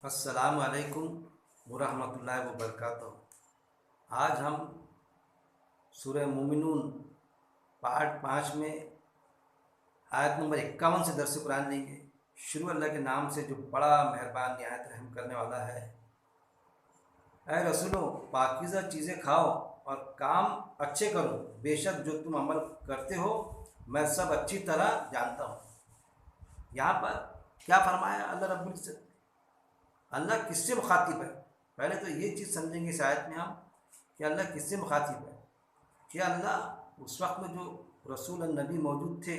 السلام علیکم ورحمۃ اللہ وبرکاتہ۔ آج ہم سورہ مومنون پارٹ 5 میں آیت نمبر 51 سے درس قرآن لیں گے۔ شروع اللہ کے نام سے جو بڑا مہربان نہایت رحم کرنے والا ہے۔ اے رسولو، پاکیزہ چیزیں کھاؤ اور کام اچھے کرو، بے شک جو تم عمل کرتے ہو میں سب اچھی طرح جانتا ہوں۔ یہاں پر کیا فرمایا اللہ رب العزت؟ اللہ کس سے مخاطب ہے؟ پہلے تو یہ چیز سمجھیں گے اس آیت میں ہم کہ اللہ کس سے مخاطب ہے۔ کہ اللہ اس وقت میں جو رسول النبی موجود تھے،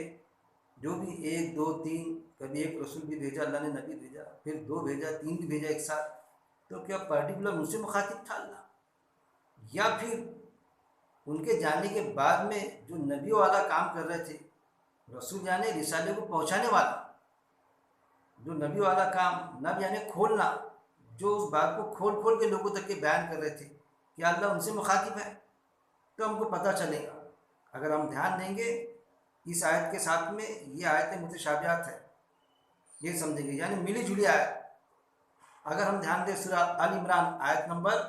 جو بھی 1 2 3، کبھی ایک رسول بھی بھیجا اللہ نے، نبی بھیجا، پھر 2 بھیجا، 3 بھی بھیجا ایک ساتھ، تو کیا پرٹیکولر ان سے مخاطب تھا اللہ؟ یا پھر ان کے جانے کے بعد میں جو نبیوں والا کام کر رہے تھے، رسول یعنی رسالے کو پہنچانے والا، جو نبی والا کام، نب یعنی کھولنا، جو اس بات کو کھول کھول کے لوگوں تک کے بیان کر رہے تھے، کیا اللہ ان سے مخاطب ہے؟ تو ہم کو پتہ چلے گا اگر ہم دھیان دیں گے اس آیت کے ساتھ میں۔ یہ آیتیں متشابہات ہے، یہ سمجھیں گے، یعنی ملی جلی آیت۔ اگر ہم دھیان دیں سورہ آل عمران آیت نمبر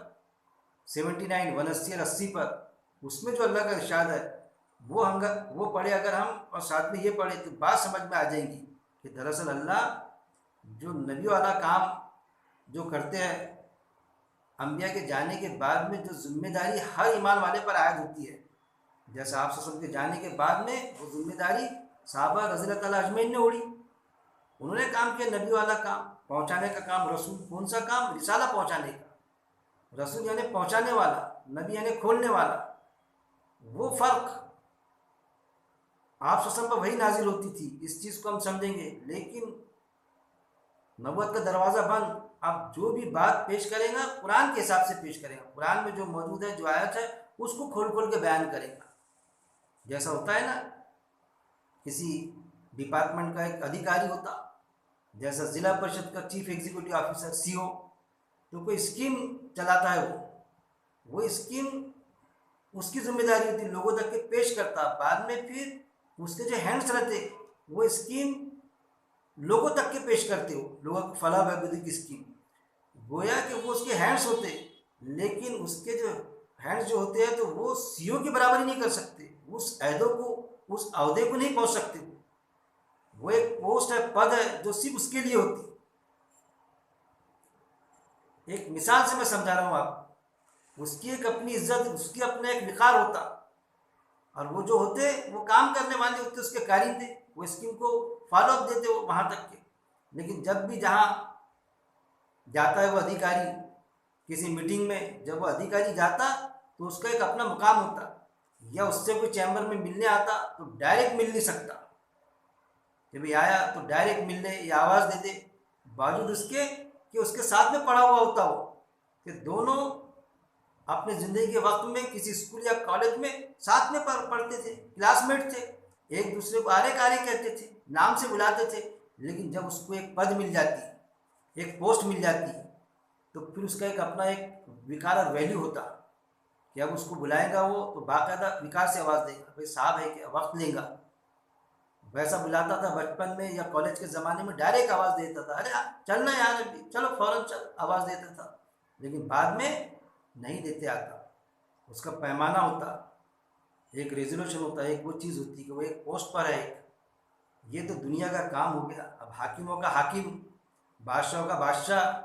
79 180 اور 80 پر، اس میں جو اللہ کا ارشاد ہے وہ پڑھے اگر ہم، اور ساتھ میں یہ پڑھے، تو بات سمجھ میں آ جائیں گی کہ دراصل اللہ جو نبی والا کام جو کرتے ہیں، انبیاء کے جانے کے بعد میں جو ذمہ داری ہر ایمان والے پر عائد ہوتی ہے، جیسا آپ صلی اللہ علیہ وسلم کے جانے کے بعد میں وہ ذمہ داری صحابہ رضی اللہ تعالیٰ اجمعین نے اڑی۔ انہوں نے کام کیا نبی والا کام، پہنچانے کا کام۔ رسول کون سا کام؟ رسالہ پہنچانے کا۔ رسول یعنی پہنچانے والا، نبی یعنی کھولنے والا۔ وہ فرق آپ صلی اللہ علیہ وسلم پر وہی نازل ہوتی تھی، اس چیز کو ہم سمجھیں گے۔ لیکن نبوت کا دروازہ بند، آپ جو بھی بات پیش کریں گا قرآن کے حساب سے پیش کریں گا، قرآن میں جو موجود ہے، جو آیت ہے، اس کو کھول کھول کے بیان کریں گا۔ جیسا ہوتا ہے نا، کسی ڈپارٹمنٹ کا ایک ادھیکاری ہوتا، جیسا ضلع پریشد کا چیف ایگزیکٹو آفیسر CO، تو کوئی اسکیم چلاتا ہے، وہ اسکیم اس کی ذمہ داری ہوتی ہے، لوگوں تک کے پیش کرتا، بعد میں پھر اس کے جو ہینڈس رہتے وہ اسکیم لوگوں تک کے پیش کرتے ہو، لوگوں کو فلاح بہبودی کی اسکیم، گویا کہ وہ اس کے ہینڈس ہوتے، لیکن اس کے جو ہینڈس جو ہوتے ہیں تو وہ CO کی برابری نہیں کر سکتے، اس عہدے کو نہیں پہنچ سکتے۔ وہ ایک پوسٹ ہے، پد ہے، جو صرف اس کے لیے ہوتی۔ ایک مثال سے میں سمجھا رہا ہوں آپ، اس کی ایک اپنی عزت، اس کی اپنا ایک وقار ہوتا، اور وہ جو ہوتے وہ کام کرنے والے ہوتے، اس کے کارندے، وہ اسکیم کو فالو اپ دیتے وہ وہاں تک کے۔ لیکن جب بھی جہاں جاتا ہے وہ ادھیکاری، کسی میٹنگ میں جب وہ ادھیکاری جاتا تو اس کا ایک اپنا مقام ہوتا، یا اس سے کوئی چیمبر میں ملنے آتا تو ڈائریکٹ مل نہیں سکتا، جب یہ آیا تو ڈائریکٹ مل لے یا آواز دے دے، باوجود اس کے کہ اس کے ساتھ میں پڑھا ہوا ہوتا ہو، کہ دونوں اپنے زندگی کے وقت میں کسی اسکول یا کالج میں ساتھ میں پڑھتے تھے، کلاس میٹ تھے، ایک دوسرے کو آرے کارے کہتے تھے، نام سے بلاتے تھے۔ لیکن جب اس کو ایک پد مل جاتی، ایک پوسٹ مل جاتی، تو پھر اس کا ایک اپنا ایک وقار اور ویلیو ہوتا، کہ اب اس کو بلائے گا وہ تو باقاعدہ وقار سے آواز دے گا، بھائی صاحب ہے کہ وقت لے گا۔ ویسا بلاتا تھا بچپن میں یا کالج کے زمانے میں، ڈائریکٹ آواز دیتا تھا، ارے چلنا یار، چلو فوراً چل، آواز دیتا تھا۔ لیکن بعد میں نہیں دیتے آتا، اس کا پیمانہ ہوتا، ایک ریزولوشن ہوتا، ایک وہ چیز ہوتی کہ وہ ایک پوسٹ پر ہے۔ یہ تو دنیا کا کام ہو گیا۔ اب حاکموں کا حاکم، بادشاہوں کا بادشاہ،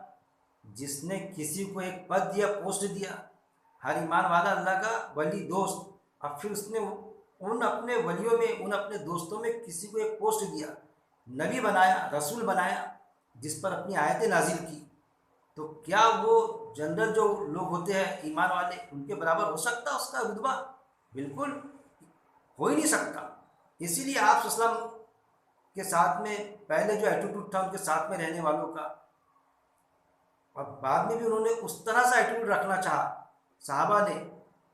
جس نے کسی کو ایک پد دیا، پوسٹ دیا، ہر ایمان والا اللہ کا ولی دوست، اب پھر اس نے ان اپنے ولیوں میں، ان اپنے دوستوں میں کسی کو ایک پوسٹ دیا، نبی بنایا، رسول بنایا، جس پر اپنی آیتیں نازل کی، تو کیا وہ جنرل جو لوگ ہوتے ہیں ایمان والے، ان کے برابر ہو سکتا اس کا رتبہ؟ بالکل ہو ہی نہیں سکتا۔ اسی لیے آپ صلی اللہ علیہ وسلم کے ساتھ میں پہلے جو ایٹیٹیوڈ تھا ان کے ساتھ میں رہنے والوں کا، اور بعد میں بھی انہوں نے اس طرح سے ایٹیٹیوڈ رکھنا چاہا صحابہ نے،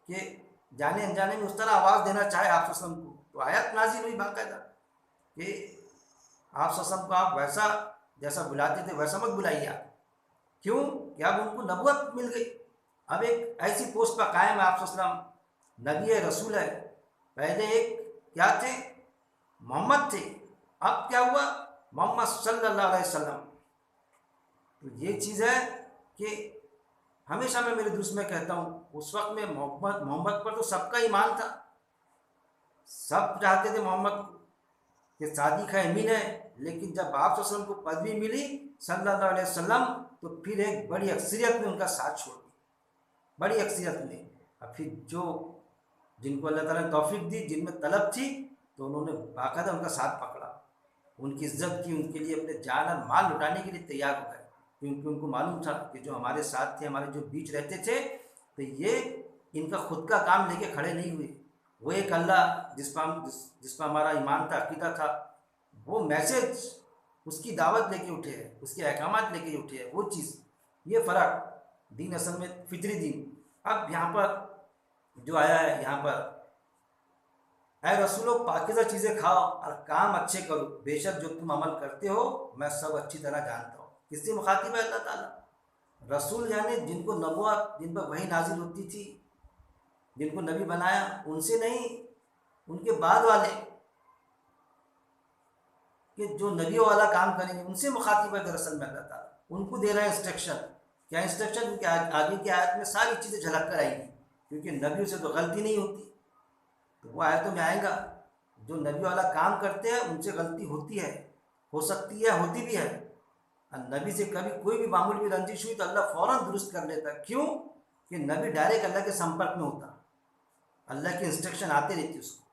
کہ جانے انجانے میں اس طرح آواز دینا چاہے آپ صلی اللہ علیہ وسلم کو، تو آیت نازل ہوئی باقاعدہ کہ آپ صلی اللہ علیہ وسلم کو آپ ویسا جیسا بلاتے تھے ویسا مت بلائیے آپ۔ کیوں؟ کہ اب ان کو نبوت مل گئی، اب ایک ایسی پوسٹ پر قائم ہے آپ صلی اللہ علیہ وسلم، نبی ہے، رسول ہے۔ پہلے ایک کیا تھے؟ محمد تھے، اب کیا ہوا؟ محمد صلی اللہ علیہ وسلم۔ تو یہ چیز ہے کہ ہمیشہ میں میرے دوست میں کہتا ہوں، اس وقت میں محمد پر تو سب کا ایمان تھا، سب چاہتے تھے محمد کو کہ صادق ہے، امین ہے، لیکن جب آپ صلی اللہ علیہ وسلم کو پدوی ملی صلی اللہ علیہ وسلم، تو پھر ایک بڑی اکثریت نے ان کا ساتھ چھوڑ دیا، بڑی اکثریت نے۔ اور پھر جن کو اللہ تعالیٰ نے توفیق دی، جن میں طلب تھی، تو انہوں نے باقاعدہ ان کا ساتھ پکڑا، ان کی عزت کی، ان کے لیے اپنے جان اور مال لٹانے کے لیے تیار ہو گئے، کیونکہ ان کو معلوم تھا کہ جو ہمارے ساتھ تھے، ہمارے جو بیچ رہتے تھے، تو یہ ان کا خود کا کام لے کے کھڑے نہیں ہوئے، وہ ایک اللہ جس پر ہمارا ایمان تھا، عقیدہ تھا، وہ میسج، اس کی دعوت لے کے اٹھے ہیں، اس کے احکامات لے کے اٹھے ہیں، وہ چیز، یہ فرق دین اصل میں فطری دین۔ اب یہاں پر جو آیا ہے، یہاں پر اے رسولو پاکیزہ چیزیں کھاؤ اور کام اچھے کرو، بے شک جو تم عمل کرتے ہو میں سب اچھی طرح جانتا ہوں۔ کس سے مخاطب ہے اللہ تعالیٰ؟ رسول یعنی جن کو نبوت، جن پر وحی نازل ہوتی تھی، جن کو نبی بنایا، ان سے نہیں، ان کے بعد والے کہ جو نبی والا کام کریں گے، ان سے مخاطب ہے دراصل میں اللہ تعالیٰ، ان کو دے رہا ہے انسٹرکشن۔ کیا انسٹرکشن؟ کیونکہ آگے کی آیت میں ساری چیزیں جھلک کر آئیں گی، کیونکہ نبیوں سے تو غلطی نہیں ہوتی، تو وہ آیتوں میں آئے گا، جو نبی والا کام کرتے ہیں ان سے غلطی ہوتی ہے، ہو سکتی ہے، ہوتی بھی ہے، اور نبی سے کبھی کوئی بھی معمول بھی رنجش ہوئی تو اللہ فوراً درست کر لیتا ہے۔ کیوں؟ کہ نبی ڈائریکٹ اللہ کے سمپرک میں ہوتا، اللہ کی انسٹرکشن آتے رہتی اس کو۔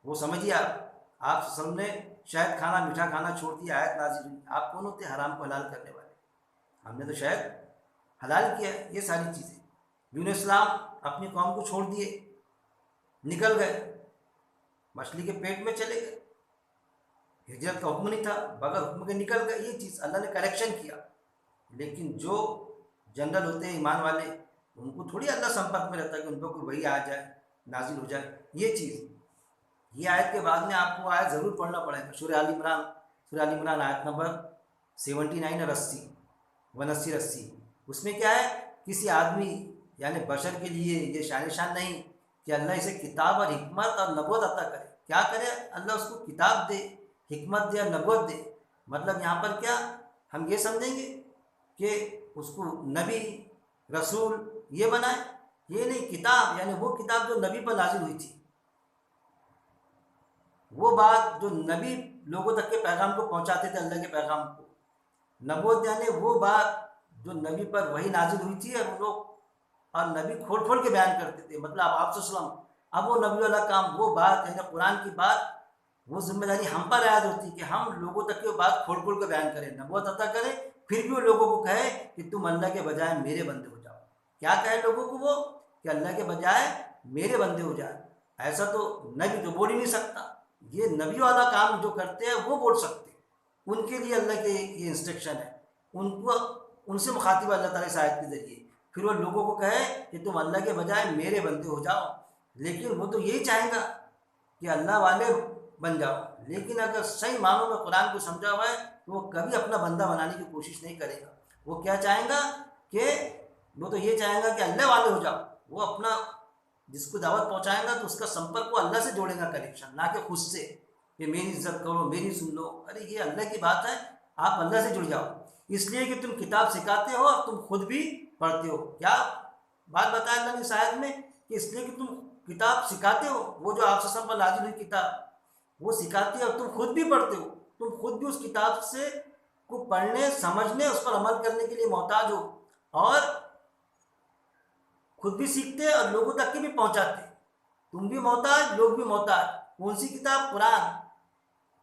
وہ سمجھیے آپ سب نے شاید کھانا، میٹھا کھانا چھوڑ دیا، آیت نازل ہوئی، آپ کون ہوتے حرام کو حلال کرنے والے؟ ہم نے تو شاید حلال کیا ہے یہ ساری چیزیں۔ دین اسلام اپنی قوم کو چھوڑ دیے، نکل گئے، مچھلی کے پیٹ میں چلے گئے، ہجرت کا حکم نہیں تھا، بغیر حکم کے نکل گئے، یہ چیز اللہ نے کریکشن کیا۔ لیکن جو جنرل ہوتے ہیں ایمان والے، ان کو تھوڑی اللہ سمپرک میں رہتا ہے کہ ان پر کوئی وحی آ جائے، نازل ہو جائے، یہ چیز۔ یہ آیت کے بعد میں آپ کو آیت ضرور پڑھنا پڑے گا، سورہ آل عمران آیت نمبر 79 اور 80، 79-80۔ اس میں کیا ہے؟ کسی آدمی یعنی بشر کے لیے یہ شان نہیں کہ اللہ اسے کتاب اور حکمت اور نبوت عطا کرے۔ کیا کرے؟ اللہ اس کو کتاب دے، حکمت دے اور نبوت دے۔ مطلب یہاں پر کیا ہم یہ سمجھیں گے کہ اس کو نبی، رسول یہ بنائے؟ یہ نہیں، کتاب یعنی وہ کتاب جو نبی پر نازل ہوئی تھی، وہ بات جو نبی لوگوں تک کے پیغام کو پہنچاتے تھے، اللہ کے پیغام کو۔ نبوت یعنی وہ بات جو نبی پر وہی نازل ہوئی تھی، اور وہ لوگ اور نبی کھول کھول کے بیان کرتے تھے، مطلب آپ صلی اللہ علیہ وسلم، اب وہ نبی والا کام، وہ بات یعنی قرآن کی بات، وہ ذمہ داری ہم پر عائد ہوتی کہ ہم لوگوں تک کی وہ بات کھول کھول کے بیان کریں، نبوت عطا کریں، پھر بھی وہ لوگوں کو کہے کہ تم اللہ کے بجائے میرے بندے ہو جاؤ۔ کیا کہے لوگوں کو وہ؟ کہ اللہ کے بجائے میرے بندے ہو جائے۔ ایسا تو نبی تو بول ہی نہیں سکتا، یہ نبی والا کام جو کرتے ہیں وہ بول سکتے، ان کے لیے اللہ کے یہ انسٹرکشن ہے، ان سے مخاطب اللہ تعالیٰ اس آیت کے ذریعے۔ پھر وہ لوگوں کو کہے کہ تم اللہ کے بجائے میرے بندے ہو جاؤ، لیکن وہ تو یہی چاہیں گا کہ اللہ والے بن جاؤ، لیکن اگر صحیح معنوں میں قرآن کو سمجھا ہوا ہے تو وہ کبھی اپنا بندہ بنانے کی کوشش نہیں کرے گا۔ وہ کیا چاہیں گا؟ کہ وہ تو یہ چاہیں گا کہ اللہ والے ہو جاؤ، وہ اپنا جس کو دعوت پہنچائے گا تو اس کا سمپرک وہ اللہ سے جوڑے گا، کنیکشن، نہ کہ خود سے کہ میری عزت کرو، میری سن لو۔ ارے یہ اللہ کی بات ہے، آپ اللہ سے جڑ جاؤ، اس لیے کہ تم کتاب سکھاتے ہو اور تم خود بھی پڑھتے ہو۔ کیا بات بتایا اللہ نے اس آیت میں؟ کہ اس لیے کہ تم کتاب سکھاتے ہو، وہ جو آپ سے پر نازل ہوئی کتاب وہ سکھاتی ہے، اور تم خود بھی پڑھتے ہو، تم خود بھی اس کتاب سے کو پڑھنے، سمجھنے، اس پر عمل کرنے کے لیے محتاج ہو، اور خود بھی سیکھتے اور لوگوں تک کے بھی پہنچاتے۔ تم بھی محتاج، لوگ بھی محتاج۔ کون سی کتاب؟ قرآن۔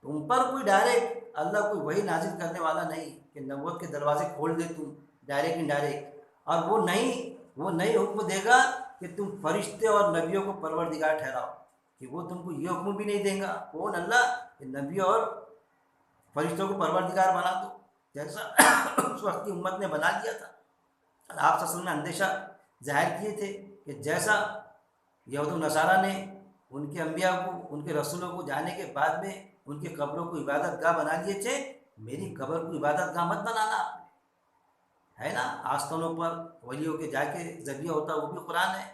تم پر کوئی ڈائریکٹ اللہ کوئی وہی نازل کرنے والا نہیں کہ نبوت کے دروازے کھول دے تم ڈائریکٹ انڈائریکٹ، اور وہ نہیں حکم دے گا کہ تم فرشتے اور نبیوں کو پروردگار ٹھہراؤ، کہ وہ تم کو یہ حکم بھی نہیں دیں گا، کون؟ اللہ، کہ نبی اور فرشتوں کو پروردگار بنا دو، جیسا اس وقت کی امت نے بنا دیا تھا۔ اور آپ صلی اللہ علیہ وسلم نے اندیشہ ظاہر کیے تھے کہ جیسا یہود و نصارہ نے ان کے انبیاء کو، ان کے رسولوں کو جانے کے بعد میں ان کی قبروں کو عبادت گاہ بنا لیے تھے، میری قبر کو عبادت گاہ مت بنانا آپ نے، ہے نا؟ آستانوں پر ولیوں کے جا کے ذبیحہ ہوتا، وہ بھی قرآن ہے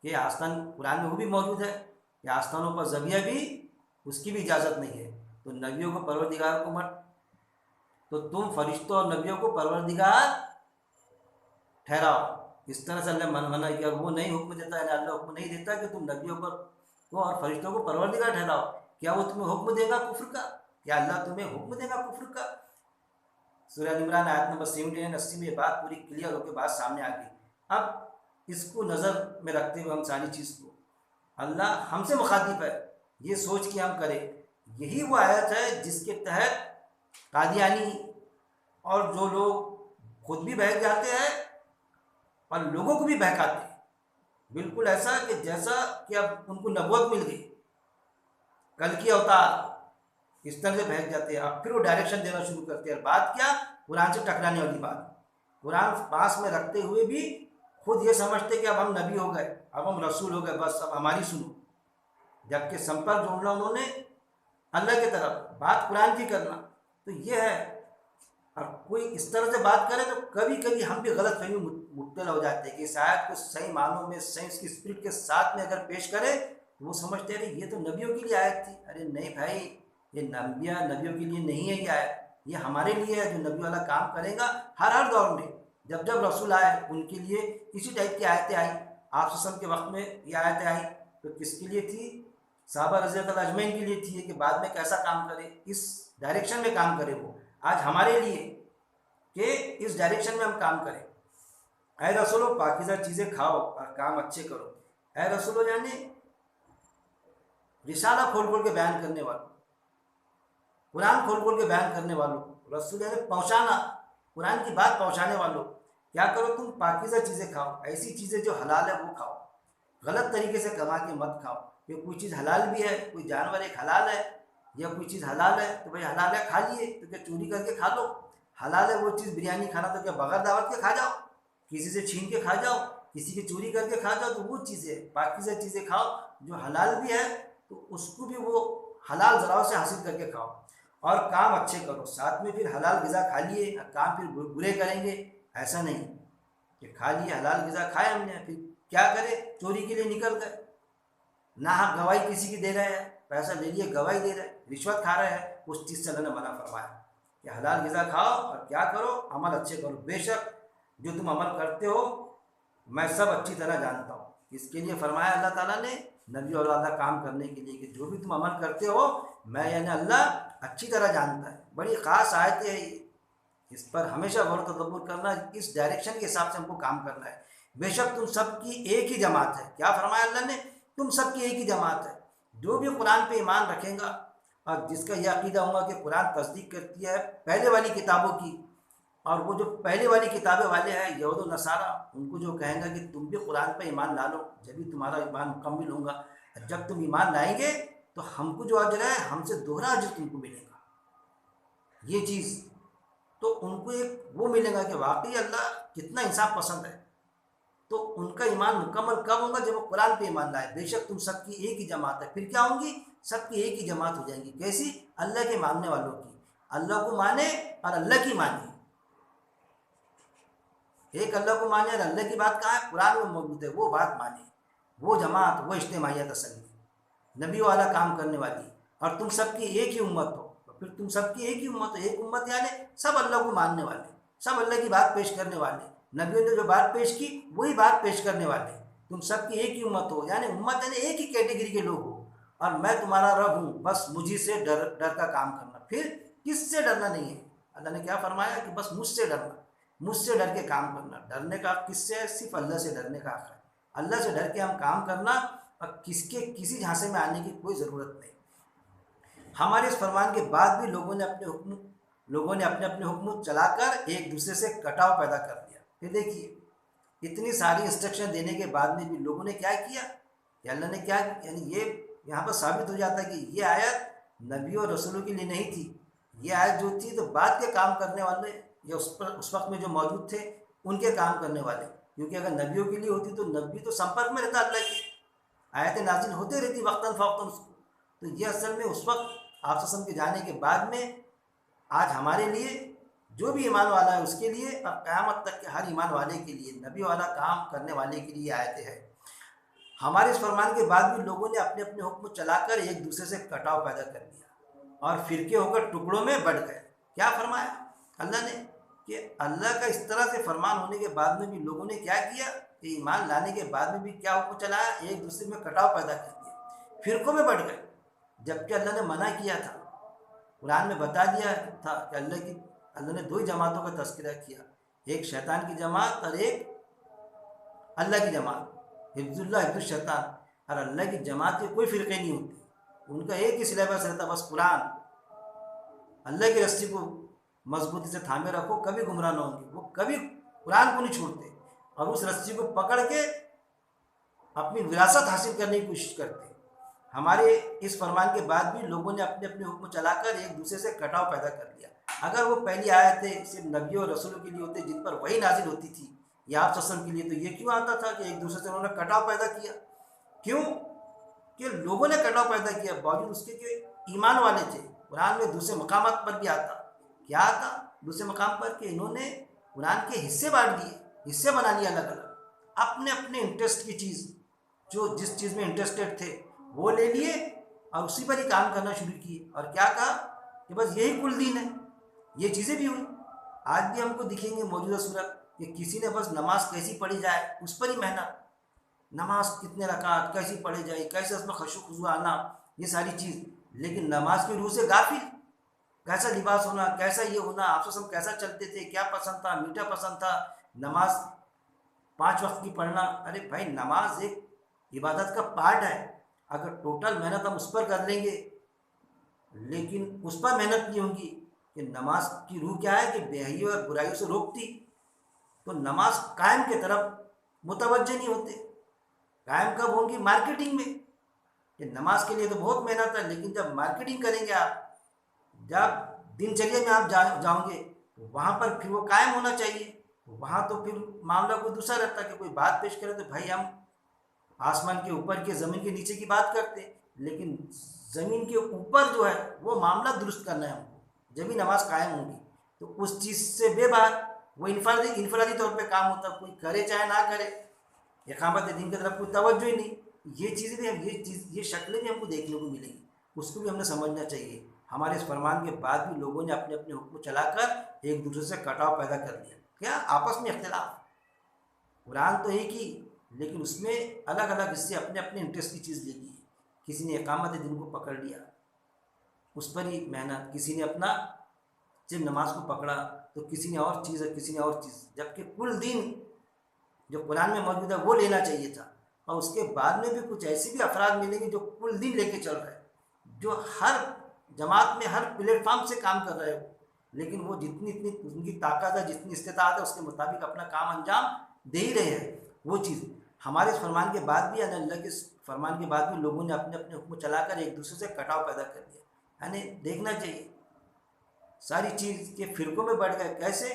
کہ آستان، قرآن میں وہ بھی موجود ہے کہ آستانوں پر ذبیحہ بھی، اس کی بھی اجازت نہیں ہے۔ تو نبیوں کو، پروردگار کو مت، تو تم فرشتوں اور نبیوں کو پروردگار ٹھہراؤ۔ اس طرح سے اللہ منع کیا، وہ نہیں حکم دیتا ہے، اللہ حکم نہیں دیتا کہ تم نبیوں کو اور فرشتوں کو پروردگار ٹھہراؤ۔ کیا وہ تمہیں حکم دے گا کفر کا؟ کیا اللہ تمہیں حکم دے گا کفر کا؟ سورہ عمران آیت نمبر 79-80 میں یہ بات پوری کلیئر ہو کے بات سامنے آ گئی۔ اب اس کو نظر میں رکھتے ہوئے ہم ساری چیز کو، اللہ ہم سے مخاطب ہے، یہ سوچ کے ہم کریں، یہی وہ آیت ہے جس کے تحت قادیانی اور جو لوگ خود بھی بہک جاتے ہیں اور لوگوں کو بھی بہکاتے ہیں، بالکل ایسا کہ جیسا کہ اب ان کو نبوت مل گئی، کل کی اوتار، اس طرح سے بہک جاتے ہیں۔ اب پھر وہ ڈائریکشن دینا شروع کرتے ہیں، اور بات کیا؟ قرآن سے ٹکرانے والی بات، قرآن پاس میں رکھتے ہوئے بھی خود یہ سمجھتے کہ اب ہم نبی ہو گئے، اب ہم رسول ہو گئے، بس اب ہماری سنو، جبکہ سمپرک جوڑنا انہوں نے اللہ کی طرف، بات قرآن کی کرنا، تو یہ ہے۔ اور کوئی اس طرح سے بات کرے تو کبھی کبھی ہم بھی غلط فہمی مبتلا ہو جاتے ہیں کہ اس آیت کو صحیح معنوں میں، صحیح اس کی اسپرٹ کے ساتھ میں اگر پیش کرے تو وہ سمجھتے ہیں یہ تو نبیوں کے لیے آیت تھی۔ ارے نہیں بھائی، یہ نبیوں کے لیے نہیں ہے، یہ آیت یہ ہمارے لیے ہے، جو نبی والا کام کرے گا ہر دور میں، جب جب رسول آئے ان کے لیے اسی ٹائپ کی آیتیں آئیں۔ آپ صلی اللہ علیہ وسلم کے وقت میں یہ آیتیں آئیں تو کس کے لیے تھی؟ صحابہ رضی اللہ اجمعین کے لیے تھی کہ بعد میں کیسا کام کرے، اس ڈائریکشن میں کام کرے۔ وہ آج ہمارے لیے کہ اس ڈائریکشن میں ہم کام کریں۔ اے رسولو پاکیزہ چیزیں کھاؤ اور کام اچھے کرو۔ اے رسولو یعنی رسالہ کھول کھول کے بیان کرنے والوں، قرآن کھول کھول کے بیان کرنے والوں، رسول یعنی پہنچانا، قرآن کی بات پہنچانے والوں۔ کیا کرو تم؟ پاکیزہ چیزیں کھاؤ، ایسی چیزیں جو حلال ہے وہ کھاؤ، غلط طریقے سے کما کے مت کھاؤ۔ کہ کوئی چیز حلال بھی ہے، کوئی جانور ایک حلال ہے یا کوئی چیز حلال ہے تو بھائی حلال ہے کھا لیے، تو کیا چوری کر کے کھا لو؟ حلال ہے وہ چیز بریانی کھانا تو کیا بغیر دعوت کے کھا جاؤ، کسی سے چھین کے کھا جاؤ، کسی کی چوری کر کے کھا جاؤ؟ تو وہ چیزیں پاکیزہ چیزیں کھاؤ جو حلال بھی ہے، تو اس کو بھی وہ حلال ذرائع سے حاصل کر کے کھاؤ، اور کام اچھے کرو۔ ساتھ میں پھر حلال غذا کھا لیے کام پھر برے کریں گے، ایسا نہیں کہ کھا لیے حلال غذا کھائے ہم نے، پھر کیا کرے؟ چوری کے لیے نکل گئے، نہ ہم گواہی کسی کی دے رہے ہیں، پیسہ لے لیے گواہی دے رہے ہیں، رشوت کھا رہے ہیں، اس چیز سے اللہ نے منع فرمایا کہ حلال غذا کھاؤ اور کیا کرو؟ عمل اچھے کرو، بے شک جو تم عمل کرتے ہو میں سب اچھی طرح جانتا ہوں۔ اس کے لیے فرمایا اللہ تعالیٰ نے نبی اور اللہ کام کرنے کے لیے کہ جو بھی تم عمل کرتے ہو میں یعنی اللہ اچھی طرح جانتا ہے۔ بڑی خاص آیت ہے یہ، اس پر ہمیشہ غور و تدبر کرنا، اس ڈائریکشن کے حساب سے ہم کو کام کرنا ہے۔ بے شک تم سب کی ایک ہی جماعت ہے، کیا فرمایا اللہ نے؟ تم سب کی ایک ہی جماعت ہے۔ جو بھی قرآن پہ ایمان رکھے گا اور جس کا یہ عقیدہ ہوگا کہ قرآن تصدیق کرتی ہے پہلے والی کتابوں کی، اور وہ جو پہلے والی کتابیں والے ہیں یہود و نصارہ، ان کو جو کہیں گا کہ تم بھی قرآن پہ ایمان لا لو جبھی تمہارا ایمان مکمل ہوگا، جب تم ایمان لائیں گے تو ہم کو جو اجر ہے ہم سے دوہرا اجر تم کو ملے گا۔ یہ چیز تو ان کو ایک وہ ملے گا کہ واقعی اللہ کتنا انصاف پسند ہے۔ تو ان کا ایمان مکمل کب ہوگا؟ جب وہ قرآن پہ ایمان لائے۔ بے شک تم سب کی ایک ہی جماعت ہے، پھر کیا ہوں گی؟ سب کی ایک ہی جماعت ہو جائیں گی، کیسی؟ اللہ کے ماننے والوں کی، اللہ کو مانے اور اللہ کی مانے۔ ایک اللہ کو مانے اور اللہ کی بات کہاں ہے؟ قرآن میں موجود ہے، وہ بات مانے، وہ جماعت، وہ اجتماعیت اصل میں نبی والا کام کرنے والی۔ اور تم سب کی ایک ہی امت ہو، تو پھر تم سب کی ایک ہی امت ہو، ایک امت یعنی سب اللہ کو ماننے والے، سب اللہ کی بات پیش کرنے والے، نبیوں نے جو بات پیش کی وہی بات پیش کرنے والے۔ تم سب کی ایک ہی امت ہو، یعنی امت یعنی ایک ہی کیٹیگری کے لوگ ہو، اور میں تمہارا رب ہوں، بس مجھے سے ڈر کا کام کرنا۔ پھر کس سے ڈرنا نہیں ہے؟ اللہ نے کیا فرمایا کہ بس مجھ سے ڈرنا، مجھ سے ڈر کے کام کرنا۔ ڈرنے کا کس سے ہے؟ صرف اللہ سے ڈرنے کا حق ہے، اللہ سے ڈر کے ہم کام کرنا، اور کسی جھانسے میں آنے کی کوئی ضرورت نہیں۔ ہمارے اس فرمان کے بعد بھی لوگوں نے اپنے اپنے حکم چلا کر ایک دوسرے سے کٹاؤ پیدا کر دیا۔ پھر دیکھیے اتنی ساری انسٹرکشن دینے کے بعد میں بھی لوگوں نے کیا کیا کہ اللہ نے کیا، یعنی یہ یہاں پر ثابت ہو جاتا ہے کہ یہ آیت نبیوں اور رسولوں کے لیے نہیں تھی، یہ آیت جو تھی تو بعد کے کام کرنے والے یا اس وقت میں جو موجود تھے ان کے کام کرنے والے، کیونکہ اگر نبیوں کے لیے ہوتی تو نبی تو سمپرک میں رہتا اللہ کی، آیتیں نازل ہوتے رہتی وقتاً فوقتاً اس کو۔ تو یہ اصل میں اس وقت آپ صلی اللہ علیہ وسلم کے جانے کے بعد میں آج ہمارے لیے جو بھی ایمان والا ہے اس کے لیے اور قیامت تک کے ہر ایمان والے کے لیے، نبی والا کام کرنے والے کے لیے آیتیں ہیں۔ ہمارے اس فرمان کے بعد بھی لوگوں نے اپنے اپنے حکم چلا کر ایک دوسرے سے کٹاؤ پیدا کر دیا اور فرقے ہو کر ٹکڑوں میں بٹ گئے۔ کیا فرمایا اللہ نے کہ اللہ کا اس طرح سے فرمان ہونے کے بعد میں بھی لوگوں نے کیا کیا کہ ایمان لانے کے بعد میں بھی کیا حکم چلایا، ایک دوسرے میں کٹاؤ پیدا کر دیا، فرقوں میں بڑھ گئے، جبکہ اللہ نے منع کیا تھا۔ قرآن میں بتا دیا تھا کہ اللہ نے دو ہی جماعتوں کا تذکرہ کیا، ایک شیطان کی جماعت اور ایک اللہ کی جماعت، حفظ اللہ حفظ الشیطان۔ اور اللہ کی جماعت کے کوئی فرقے نہیں ہوتے، ان کا ایک ہی سلیبس رہتا، بس قرآن، اللہ کی رسی کو مضبوطی سے تھامے رکھو، کبھی گمراہ نہ ہوں گے۔ وہ کبھی قرآن کو نہیں چھوڑتے اور اس رسی کو پکڑ کے اپنی وراثت حاصل کرنے کی کوشش کرتے۔ ہمارے اس فرمان کے بعد بھی لوگوں نے اپنے اپنے حکم چلا کر ایک دوسرے سے کٹاؤ پیدا کر لیا۔ اگر وہ پہلی آیتیں صرف نبیوں اور رسولوں کے لیے ہوتے جن پر وہی نازل ہوتی تھی یا آپ وسلم کے لیے، تو یہ کیوں آتا تھا کہ ایک دوسرے سے انہوں نے کٹاؤ پیدا کیا؟ کیوں کہ لوگوں نے کٹاؤ پیدا کیا، باوجود اس کے کہ ایمان والے تھے۔ قرآن میں دوسرے مقامات پر بھی آتا، کیا آتا دوسرے مقام پر کہ انہوں نے قرآن کے حصے بانٹ دیے، حصے بنا لیے الگ الگ، اپنے اپنے انٹرسٹ کی چیز، جو جس چیز میں انٹرسٹڈ تھے وہ لے لیے اور اسی پر ہی کام کرنا شروع کیے، اور کیا کہا کہ بس یہی کل دین ہے۔ یہ چیزیں بھی ہوئی، آج بھی ہم کو دکھیں گے موجودہ صورت کہ کسی نے بس نماز کیسی پڑھی جائے اس پر ہی محنت، نماز کتنے رکعت کیسی پڑھی جائے، کیسے اس میں خشوع خضوع آنا، یہ ساری چیز، لیکن نماز کی روح سے غافل، کیسا لباس ہونا، کیسا یہ ہونا، آپ سے کیسا چلتے تھے، کیا پسند تھا، میٹھا پسند تھا، نماز 5 وقت کی پڑھنا۔ ارے بھائی نماز ایک عبادت کا پارٹ ہے، اگر ٹوٹل محنت ہم اس پر کر لیں گے لیکن اس پر محنت نہیں ہوگی کہ نماز کی روح کیا ہے کہ بے حیائی اور برائیوں سے روکتی، تو نماز قائم کی طرف متوجہ نہیں ہوتے۔ قائم کب ہوں گی؟ مارکیٹنگ میں، کہ نماز کے لیے تو بہت محنت ہے، لیکن جب مارکیٹنگ کریں گے آپ، جب دن چریے میں آپ جاؤں گے تو وہاں پر پھر وہ قائم ہونا چاہیے، وہاں تو پھر معاملہ کوئی دوسرا رہتا ہے کہ کوئی بات پیش کرے تو بھائی ہم آسمان کے اوپر کے زمین کے نیچے کی بات کرتے ہیں، لیکن زمین کے اوپر جو ہے وہ معاملہ درست کرنا ہے ہم کو، جب ہی نماز قائم ہوگی۔ تو اس چیز سے بے بار وہ انفرادی طور پہ کام ہوتا ہے، کوئی کرے چاہے نہ کرے، اقامت دین کی طرف کوئی توجہ ہی نہیں۔ یہ چیزیں بھی یہ شکلیں بھی ہم کو دیکھنے کو ملیں گی، اس کو بھی ہم نے سمجھنا چاہیے۔ ہمارے اس فرمان کے بعد بھی لوگوں نے اپنے اپنے حکم چلا کر ایک دوسرے سے کٹاؤ پیدا کر دیا، کیا آپس میں اختلاف، قرآن تو ایک ہی لیکن اس میں الگ الگ حصے اپنے اپنے انٹرسٹ کی چیز لے لی ہے۔ کسی نے اقامت دین کو پکڑ لیا، اس پر ہی محنت، کسی نے اپنا صرف نماز کو پکڑا، تو کسی نے اور چیز ہے، کسی نے اور چیز، جبکہ کل دین جو قرآن میں موجود ہے وہ لینا چاہیے تھا۔ اور اس کے بعد میں بھی کچھ ایسے بھی افراد ملیں گے جو کل دین لے کے چل رہے ہیں، جو ہر جماعت میں ہر پلیٹ فارم سے کام کر رہے ہو، لیکن وہ جتنی ان کی طاقت ہے، جتنی استطاعت ہے، اس کے مطابق اپنا کام انجام دے ہی رہے ہیں۔ وہ چیز ہمارے اس فرمان کے بعد بھی، یعنی اللہ کے فرمان کے بعد بھی لوگوں نے اپنے اپنے حکم چلا کر ایک دوسرے سے کٹاؤ پیدا کر دیا۔ یعنی دیکھنا چاہیے ساری چیز کے فرقوں میں بڑھ گئے، کیسے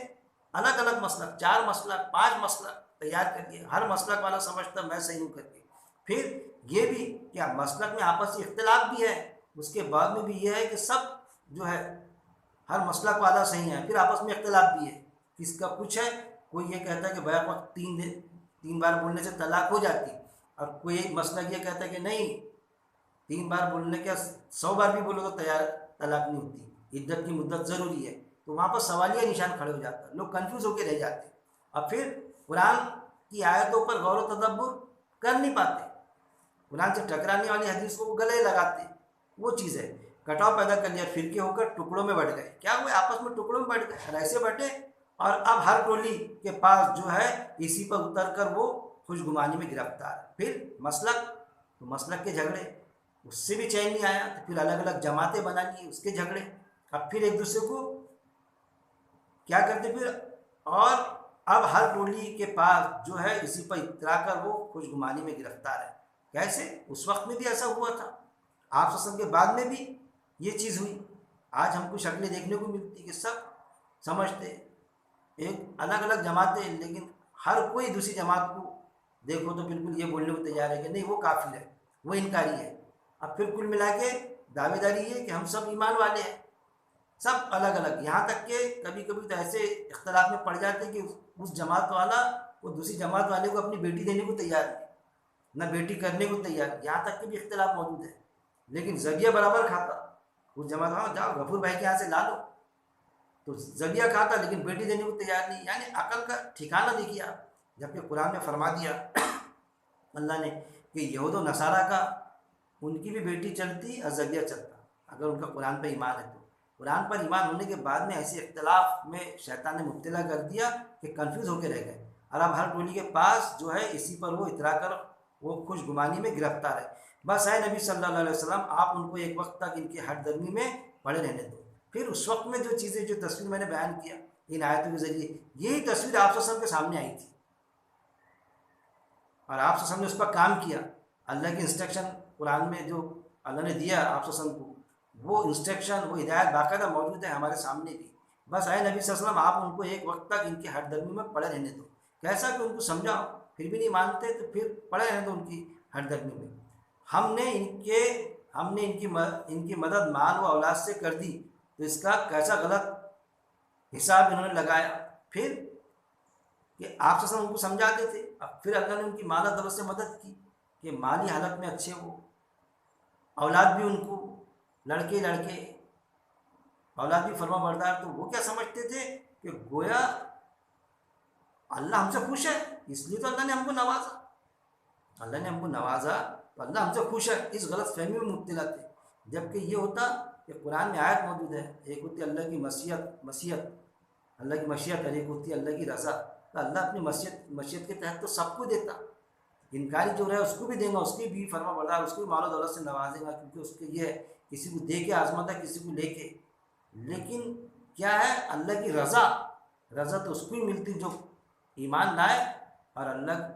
الگ الگ مسلک، 4 مسلک 5 مسلک تیار کر دیا، ہر مسلک والا سمجھتا میں صحیح ہوں کر کے۔ پھر یہ بھی کہ مسلک میں آپسی اختلاف بھی ہے، اس کے بعد میں بھی یہ ہے کہ سب جو ہے ہر مسلک والا صحیح ہے، پھر آپس میں اختلاف بھی ہے، کس کا کچھ ہے، کوئی یہ کہتا ہے کہ بیک وقت 3 بار بولنے سے طلاق ہو جاتی، اور کوئی ایک مسلک یہ کہتا ہے کہ نہیں 3 بار بولنے کے 100 بار بھی بولو تو طلاق نہیں ہوتی، عدت کی مدت ضروری ہے۔ تو وہاں پر سوالیہ نشان کھڑے ہو جاتا ہے، لوگ کنفیوز ہو کے رہ جاتے ہیں، اور پھر قرآن کی آیتوں پر غور و تدبر کر نہیں پاتے، قرآن سے ٹکرانے والی حدیث کو وہ گلے لگاتے، وہ چیز ہے۔ کٹاؤ پیدا کر لیا، فرقے ہو کر ٹکڑوں میں بٹ گئے، کیا ہوئے آپس میں ٹکڑوں میں بٹ گئے، اور ایسے بٹے اور اب ہر ٹولی کے پاس جو ہے اسی پر اتر کر وہ خوش گمانی میں گرفتار۔ پھر مسلک، تو مسلک کے جھگڑے، اس سے بھی چین نہیں آیا، تو پھر الگ الگ جماعتیں بنا لی، اس کے جھگڑے، اب پھر ایک دوسرے کو کیا کرتے پھر، اور اب ہر ٹولی کے پاس جو ہے اسی پر اترا کر وہ خوش گمانی میں گرفتار ہے۔ کیسے؟ اس وقت میں بھی ایسا ہوا تھا، آپ وسلم کے بعد میں بھی یہ چیز ہوئی۔ آج ہم کو شکلیں دیکھنے کو ملتی کہ سب سمجھتے ایک الگ الگ جماعتیں، لیکن ہر کوئی دوسری جماعت کو دیکھو تو بالکل یہ بولنے کو تیار ہے کہ نہیں وہ کافر ہے، وہ انکاری ہے۔ اب پھر کل ملا کے دعوے داری یہ کہ ہم سب ایمان والے ہیں، سب الگ الگ، یہاں تک کہ کبھی کبھی تو ایسے اختلاف میں پڑ جاتے ہیں کہ اس جماعت والا وہ دوسری جماعت والے کو اپنی بیٹی دینے کو تیار ہے، نہ بیٹی کرنے کو تیار، یہاں تک کہ بھی اختلاف موجود ہے، لیکن ذریعہ برابر کھاتا، اس جماعت، ہاں جاؤ غفور بھائی کے یہاں سے لا لو، تو ذبیحہ کہا تھا لیکن بیٹی دینے کو تیار نہیں. یعنی عقل کا ٹھکانہ دیکھیے آپ. جبکہ قرآن میں فرما دیا اللہ نے کہ یہود و نصارہ کا ان کی بھی بیٹی چلتی اور ذبیحہ چلتا اگر ان کا قرآن پہ ایمان ہے. تو قرآن پر ایمان ہونے کے بعد میں ایسے اختلاف میں شیطان نے مبتلا کر دیا کہ کنفیوز ہو کے رہ گئے. اور اب ہر ٹولی کے پاس جو ہے اسی پر وہ اترا کر وہ خوش گمانی میں گرفتار ہے. بس اے نبی صلی اللہ علیہ وسلم آپ ان کو ایک وقت تک ان کی ہٹ درمی میں پڑے رہنے دو. پھر اس وقت میں جو چیزیں جو تصویر میں نے بیان کیا ان آیتوں کے ذریعے یہی تصویر آپ صلی اللہ علیہ وسلم کے سامنے آئی تھی اور آپ صلی اللہ علیہ وسلم نے اس پر کام کیا. اللہ کی انسٹرکشن قرآن میں جو اللہ نے دیا آپ صلی اللہ علیہ وسلم کو وہ انسٹرکشن وہ ہدایت باقاعدہ موجود ہے ہمارے سامنے بھی. بس اے نبی صلی اللہ علیہ وسلم آپ ان کو ایک وقت تک ان کی ہٹ درمی میں پڑے رہنے دو. کیسا کہ ان کو سمجھاؤ پھر بھی نہیں مانتے تو پھر پڑے رہنے دو ان کی ہٹ درمی میں. ہم نے ان کی مدد مال و اولاد سے کر دی تو اس کا کیسا غلط حساب انہوں نے لگایا. پھر کہ آپ سے ان کو سمجھاتے تھے اب پھر اللہ نے ان کی مال و دولت سے مدد کی کہ مالی حالت میں اچھے ہو, اولاد بھی ان کو لڑکے اولاد بھی فرما بردار. تو وہ کیا سمجھتے تھے کہ گویا اللہ ہم سے خوش ہے اس لیے تو اللہ نے ہم کو نوازا. اللہ نے ہم کو نوازا تو اللہ ہم سے خوش ہے, اس غلط فہمی میں مبتلا تھے. جبکہ یہ ہوتا کہ قرآن میں آیت موجود ہے ایک ہوتی ہے اللہ کی مشیت اللہ کی مشیت اور ایک ہوتی ہے اللہ کی رضا. تو اللہ اپنی مشیت کے تحت تو سب کو دیتا, انکاری جو رہے اس کو بھی دیں گا, اس کی بھی فرما بردار اس کو بھی مال و دولت سے نوازے گا کیونکہ اس کے یہ ہے کسی کو دے کے آزماتا ہے کسی کو لے کے. لیکن کیا ہے اللہ کی رضا تو اس کو ہی ملتی جو ایمان لائے اور اللہ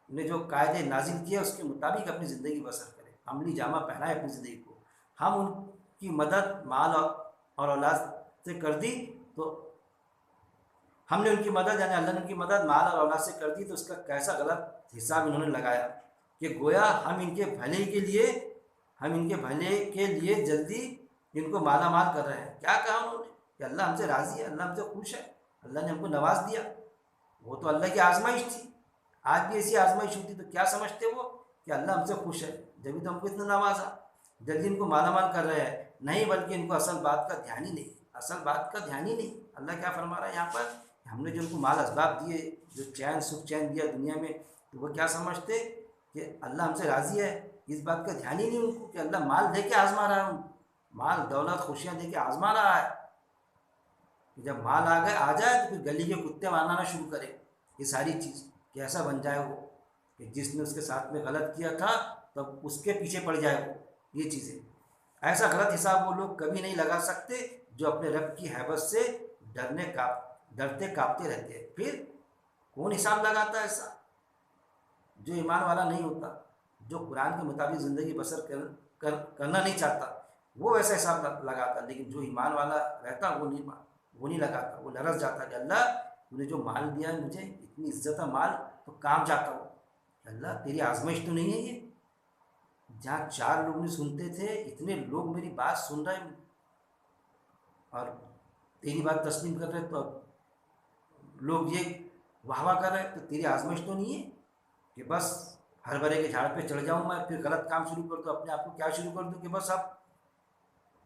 نے جو قاعدے نازل کیا اس کے مطابق اپنی زندگی بسر کرے, عملی جامہ پہنائے اپنی زندگی کو. ہم ان کی مدد مال اور اولاد سے کر دی تو ہم نے ان کی مدد یعنی اللہ نے ان کی مدد مال اور اولاد سے کر دی تو اس کا کیسا غلط حساب انہوں نے لگایا کہ گویا ہم ان کے بھلے کے لیے جلدی ان کو مالا مال کر رہے ہیں. کیا کہا انہوں نے کہ اللہ ہم سے راضی ہے, اللہ ہم سے خوش ہے, اللہ نے ہم کو نواز دیا. وہ تو اللہ کی آزمائش تھی. آج بھی ایسی آزمائش ہوتی تو کیا سمجھتے وہ کہ اللہ ہم سے خوش ہے جبھی تو ہم کو اتنا نوازا, جلدی ان کو مالا مال کر رہے ہیں. نہیں بلکہ ان کو اصل بات کا دھیان ہی نہیں. اللہ کیا فرما رہا ہے یہاں پر, ہم نے جو ان کو مال اسباب دیے جو سکھ چین دیا دنیا میں تو وہ کیا سمجھتے کہ اللہ ہم سے راضی ہے. اس بات کا دھیان ہی نہیں ان کو کہ اللہ مال دے کے آزما رہا ہے, مال دولت خوشیاں دے کے آزما رہا ہے. جب مال آ جائے تو پھر گلی کے کتے مارنا شروع کرے. یہ ساری چیز کیسا بن جائے وہ کہ جس نے اس کے ساتھ میں غلط کیا تھا تب اس کے پیچھے پڑ جائے وہ. یہ چیزیں ایسا غلط حساب وہ لوگ کبھی نہیں لگا سکتے جو اپنے رب کی حیبت سے ڈرتے کانپتے رہتے ہیں. پھر کون حساب لگاتا ہے ایسا؟ جو ایمان والا نہیں ہوتا, جو قرآن کے مطابق زندگی بسر کرنا نہیں چاہتا وہ ویسا حساب لگاتا. لیکن جو ایمان والا رہتا وہ نہیں لگاتا. وہ لرز جاتا کہ اللہ تو نے جو مال دیا ہے مجھے اتنی عزت ہے مال تو کام جاتا ہو. اللہ تیری آزمائش تو نہیں ہے یہ, جہاں 4 لوگ نہیں سنتے تھے اتنے لوگ میری بات سن رہے ہیں اور تیری بات تسلیم کر رہے تو اب لوگ یہ واہ کر رہے ہیں. تو تیری آزمائش تو نہیں ہے کہ بس ہر بھرے کے جھاڑ پہ چڑھ جاؤں میں پھر غلط کام شروع کر دوں, اپنے آپ کو کیا شروع کر دوں کہ بس اب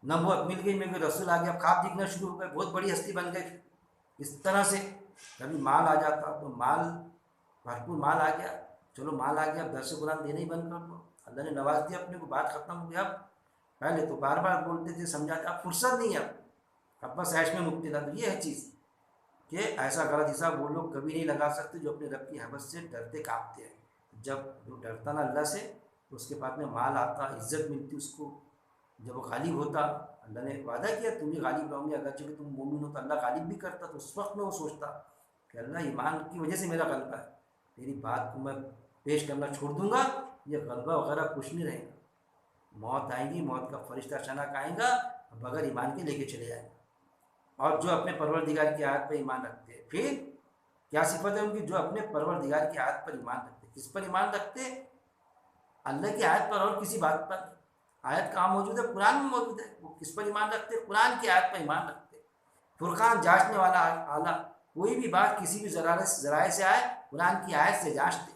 نبوت مل گئی, میرے رسول آ گیا, خواب دکھنا شروع ہو گئے, بہت بڑی ہستی بن گئی. اس طرح سے کبھی مال آ جاتا تو بھرپور مال آ گیا, چلو مال آ گیا اب درس قرآن دینا ہی بند کر دو. اللہ نے نواز دیا اپنے کو, بات ختم ہو گیا. اب پہلے تو بار بار بولتے تھے سمجھاتے, اب فرصت نہیں ہے, اب بس عیش میں مبتلا. تو یہ ہے چیز کہ ایسا غلط حساب وہ لوگ کبھی نہیں لگا سکتے جو اپنے رب کی حیبت سے ڈرتے کانپتے ہیں. جب وہ ڈرتا نا اللہ سے تو اس کے بعد میں مال آتا, عزت ملتی اس کو. جب وہ غالب ہوتا, اللہ نے وعدہ کیا تم بھی غالب رہو گے, اگرچہ کہ تم مومن ہو تو اللہ غالب بھی کرتا. تو اس وقت میں وہ سوچتا کہ اللہ ایمان کی وجہ سے میرا غلبہ ہے, تیری بات کو میں پیش کرنا چھوڑ دوں گا, یہ غلبہ وغیرہ کچھ نہیں رہے گا. موت آئیں گی, موت کا فرشتہ اچانک آئے گا, بغیر ایمان کے لے کے چلے جائے گا. اور جو اپنے پروردگار کی آیت پر ایمان رکھتے ہیں, پھر کیا صفت ہے ان کی؟ جو اپنے پروردگار کی آیت پر ایمان رکھتے. کس پر ایمان رکھتے؟ اللہ کی آیت پر اور کسی بات پر. آیت کہاں موجود ہے؟ قرآن میں موجود ہے. وہ کس پر ایمان رکھتے؟ قرآن کی آیت پر ایمان رکھتے. فرقان جانچنے والا اعلیٰ, کوئی بھی بات کسی بھی ذرائع سے آئے قرآن کی آیت سے جانچتے.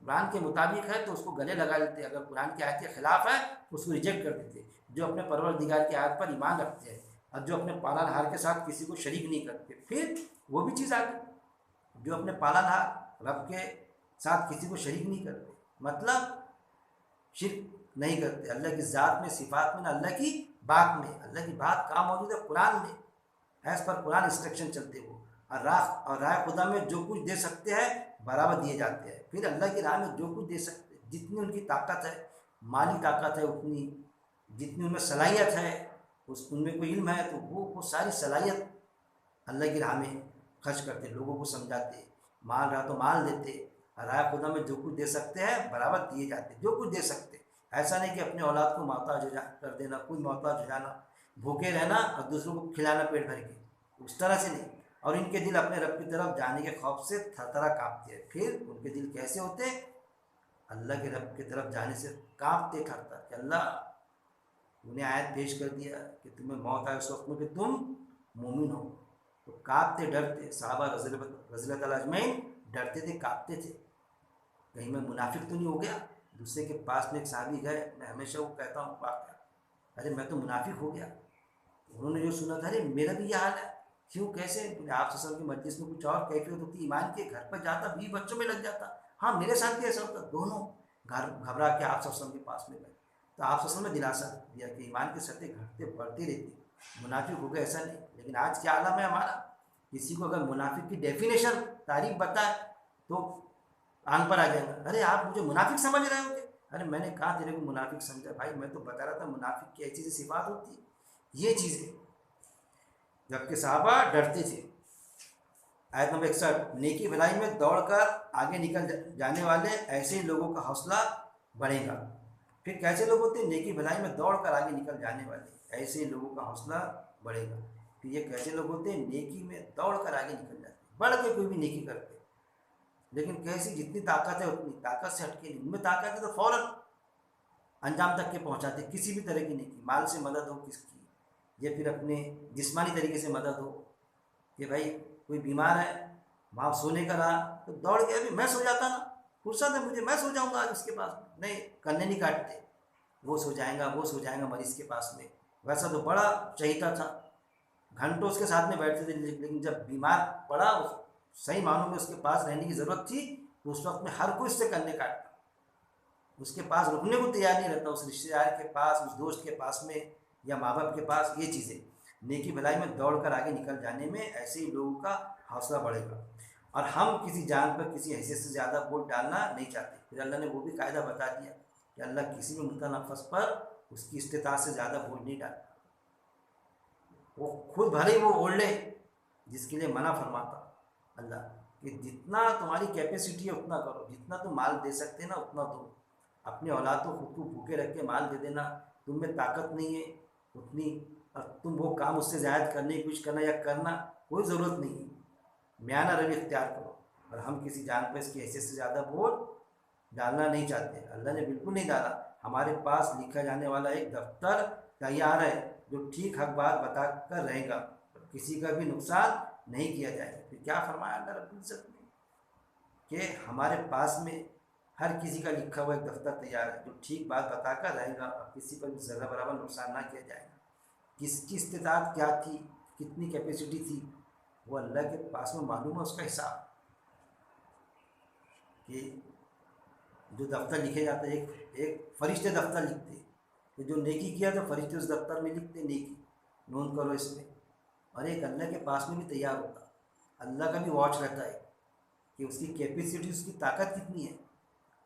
قرآن کے مطابق ہے تو اس کو گلے لگا لیتے, اگر قرآن کی آیت کے خلاف ہے تو اس کو ریجیکٹ کر دیتے. جو اپنے پروردگار کی آیت پر ایمان رکھتے ہیں اور جو اپنے پالن ہار کے ساتھ کسی کو شریک نہیں کرتے، پھر وہ بھی چیز آ گئی، جو اپنے پالن ہار رب کے ساتھ کسی کو شریک نہیں کرتے، مطلب شرک نہیں کرتے اللہ کی ذات میں، صفات میں، نہ اللہ کی بات میں۔ اللہ کی بات کہاں موجود ہے؟ قرآن میں، ایز پر قرآن انسٹرکشن چلتے ہو، اور راہ خدا میں جو کچھ دے سکتے ہیں برابر دیے جاتے ہیں۔ پھر اللہ کی راہ میں جو کچھ دے سکتے، جتنی ان کی طاقت ہے، مالی طاقت ہے، اتنی جتنی ان میں صلاحیت ہے، ان میں کوئی علم ہے تو وہ ساری صلاحیت اللہ کی راہ میں خرچ کرتے، لوگوں کو سمجھاتے، مال رہا تو مال دیتے، راہ خدا میں جو کچھ دے سکتے ہیں برابر دیے جاتے، جو کچھ دے سکتے۔ ایسا نہیں کہ اپنے اولاد کو محتاج کر دینا، کوئی محتاج ہو جانا، بھوکے رہنا اور دوسروں کو کھلانا پیٹ بھر کے، اس طرح سے نہیں۔ اور ان کے دل اپنے رب کی طرف جانے کے خوف سے تھر تھرا کانپتے ہیں۔ پھر ان کے دل کیسے ہوتے؟ اللہ کے رب کی طرف جانے سے کانپتے تھرتا کہ اللہ انہیں آیت پیش کر دیا کہ تمہیں موت آئے اس وقت میں کہ تم مومن ہو، تو کانپتے ڈرتے۔ صحابہ رضی اللہ تعالیٰ اجمعین ڈرتے تھے، کانپتے تھے، کہیں میں منافق تو نہیں ہو گیا۔ دوسرے کے پاس میں ایک صحابی گئے، میں ہمیشہ وہ کہتا ہوں واقعہ، ارے میں تو منافق ہو گیا۔ انہوں نے جو سنا تھا، ارے میرا بھی یہ حال ہے، کیوں کیسے؟ آپ سے کی مجلس میں کچھ اور کیفیت ہوتی، ایمان کے گھر پر جاتا، 20 بچوں میں لگ جاتا، ہاں میرے ساتھ بھی ایسا ہوتا۔ دونوں گھبرا کے آپ کے پاس میں گئے، تو آپ نے دلاسا دیا کہ ایمان کی سطح گھٹتے بڑھتی رہتی، منافق ہو گئے ایسا نہیں۔ لیکن آج کیا عالم ہے ہمارا، کسی کو اگر منافق کی ڈیفینیشن تعریف بتائے تو آن پر آ جائے گا، ارے آپ مجھے منافق سمجھ رہے ہو کیا؟ ارے میں نے کہا تیرے کو منافق سمجھا؟ بھائی میں تو بتا رہا تھا منافق کی ایسی صفات ہوتی ہے، یہ چیزیں۔ جبکہ صحابہ ڈرتے تھے۔ آیت نمبر 61، نیکی بھلائی میں دوڑ کر آگے نکل جانے والے ایسے ہی لوگوں کا حوصلہ بڑھے گا۔ پھر کیسے لوگ ہوتے ہیں؟ نیکی بھلائی میں دوڑ کر آگے نکل جانے والے ایسے ہی لوگوں کا حوصلہ بڑھے گا۔ پھر یہ کیسے لوگ ہوتے ہیں؟ نیکی میں دوڑ کر آگے نکل جاتے، بڑھ کے کوئی بھی نیکی کرتے، لیکن کیسی جتنی طاقت ہے اتنی طاقت سے ہٹ کے نہیں۔ ان میں طاقت ہے تو فوراً انجام تک کے پہنچاتے، کسی بھی طرح کی نیکی، مال سے مدد ہو کس کی، یا پھر اپنے جسمانی طریقے سے مدد ہو، کہ بھائی کوئی بیمار ہے وہاں سونے کا رہا تو دوڑ کے ابھی میں سو جاتا نا، فرصت ہے مجھے، میں سو جاؤں گا آج اس کے پاس، نہیں کنے نہیں کاٹتے، وہ سو جائیں گا، وہ سو جائیں گا مریض کے پاس میں۔ ویسا تو بڑا چہیتا تھا، گھنٹوں اس کے ساتھ میں بیٹھتے تھے، لیکن جب بیمار پڑا، صحیح معنوں میں اس کے پاس رہنے کی ضرورت تھی، تو اس وقت میں ہر کوئی اس سے کنے کاٹتا، اس کے پاس رکنے کو تیار نہیں رہتا، اس رشتے دار کے پاس، اس دوست کے پاس میں، یا ماں باپ کے پاس۔ یہ چیزیں نیکی بھلائی میں دوڑ کر آگے نکل جانے میں ایسے ہی لوگوں کا حوصلہ بڑھے گا۔ اور ہم کسی جان پر کسی حیثیت سے زیادہ ووٹ ڈالنا نہیں چاہتے۔ پھر اللہ نے وہ بھی قاعدہ بتا دیا کہ اللہ کسی بھی متنفس پر اس کی استطاعت سے زیادہ ووٹ نہیں ڈالتا، وہ خود بھلے ہی وہ اوڑھ لے، جس کے لیے منع فرماتا اللہ کہ جتنا تمہاری کیپیسٹی ہے اتنا کرو، جتنا تم مال دے سکتے ہیں نا اتنا دو، اپنے اولاد کو خود کو بھوکے رکھ کے مال دے دینا، تم میں طاقت نہیں ہے اتنی، اور تم وہ کام اس سے زائد کرنے کی کوشش کرنا یا کرنا کوئی ضرورت نہیں ہے، میانہ روی اختیار کرو۔ اور ہم کسی جان پر اس کی حیثیت سے زیادہ ووٹ ڈالنا نہیں چاہتے، اللہ نے بالکل نہیں ڈالا۔ ہمارے پاس لکھا جانے والا ایک دفتر تیار ہے جو ٹھیک حق بات بتا کر رہے گا، کسی کا بھی نقصان نہیں کیا جائے گا۔ پھر کیا فرمایا اللہ رب العزت نے کہ ہمارے پاس میں ہر کسی کا لکھا ہوا ایک دفتر تیار ہے جو ٹھیک بات بتا کر رہے گا، اور کسی پر بھی ذرہ برابر نقصان نہ کیا جائے گا۔ کس کی استطاعت کیا تھی، کتنی کیپیسٹی تھی، وہ اللہ کے پاس میں معلوم ہے، اس کا حساب کہ جو دفتر لکھے جاتے ہیں، ایک فرشتے دفتر لکھتے ہیں کہ جو نیکی کیا تو فرشتے اس دفتر میں لکھتے نیکی نون کرو اس میں، اور ایک اللہ کے پاس میں بھی تیار ہوتا، اللہ کا بھی واچ رہتا ہے کہ اس کی کیپیسٹی، اس کی طاقت کتنی ہے۔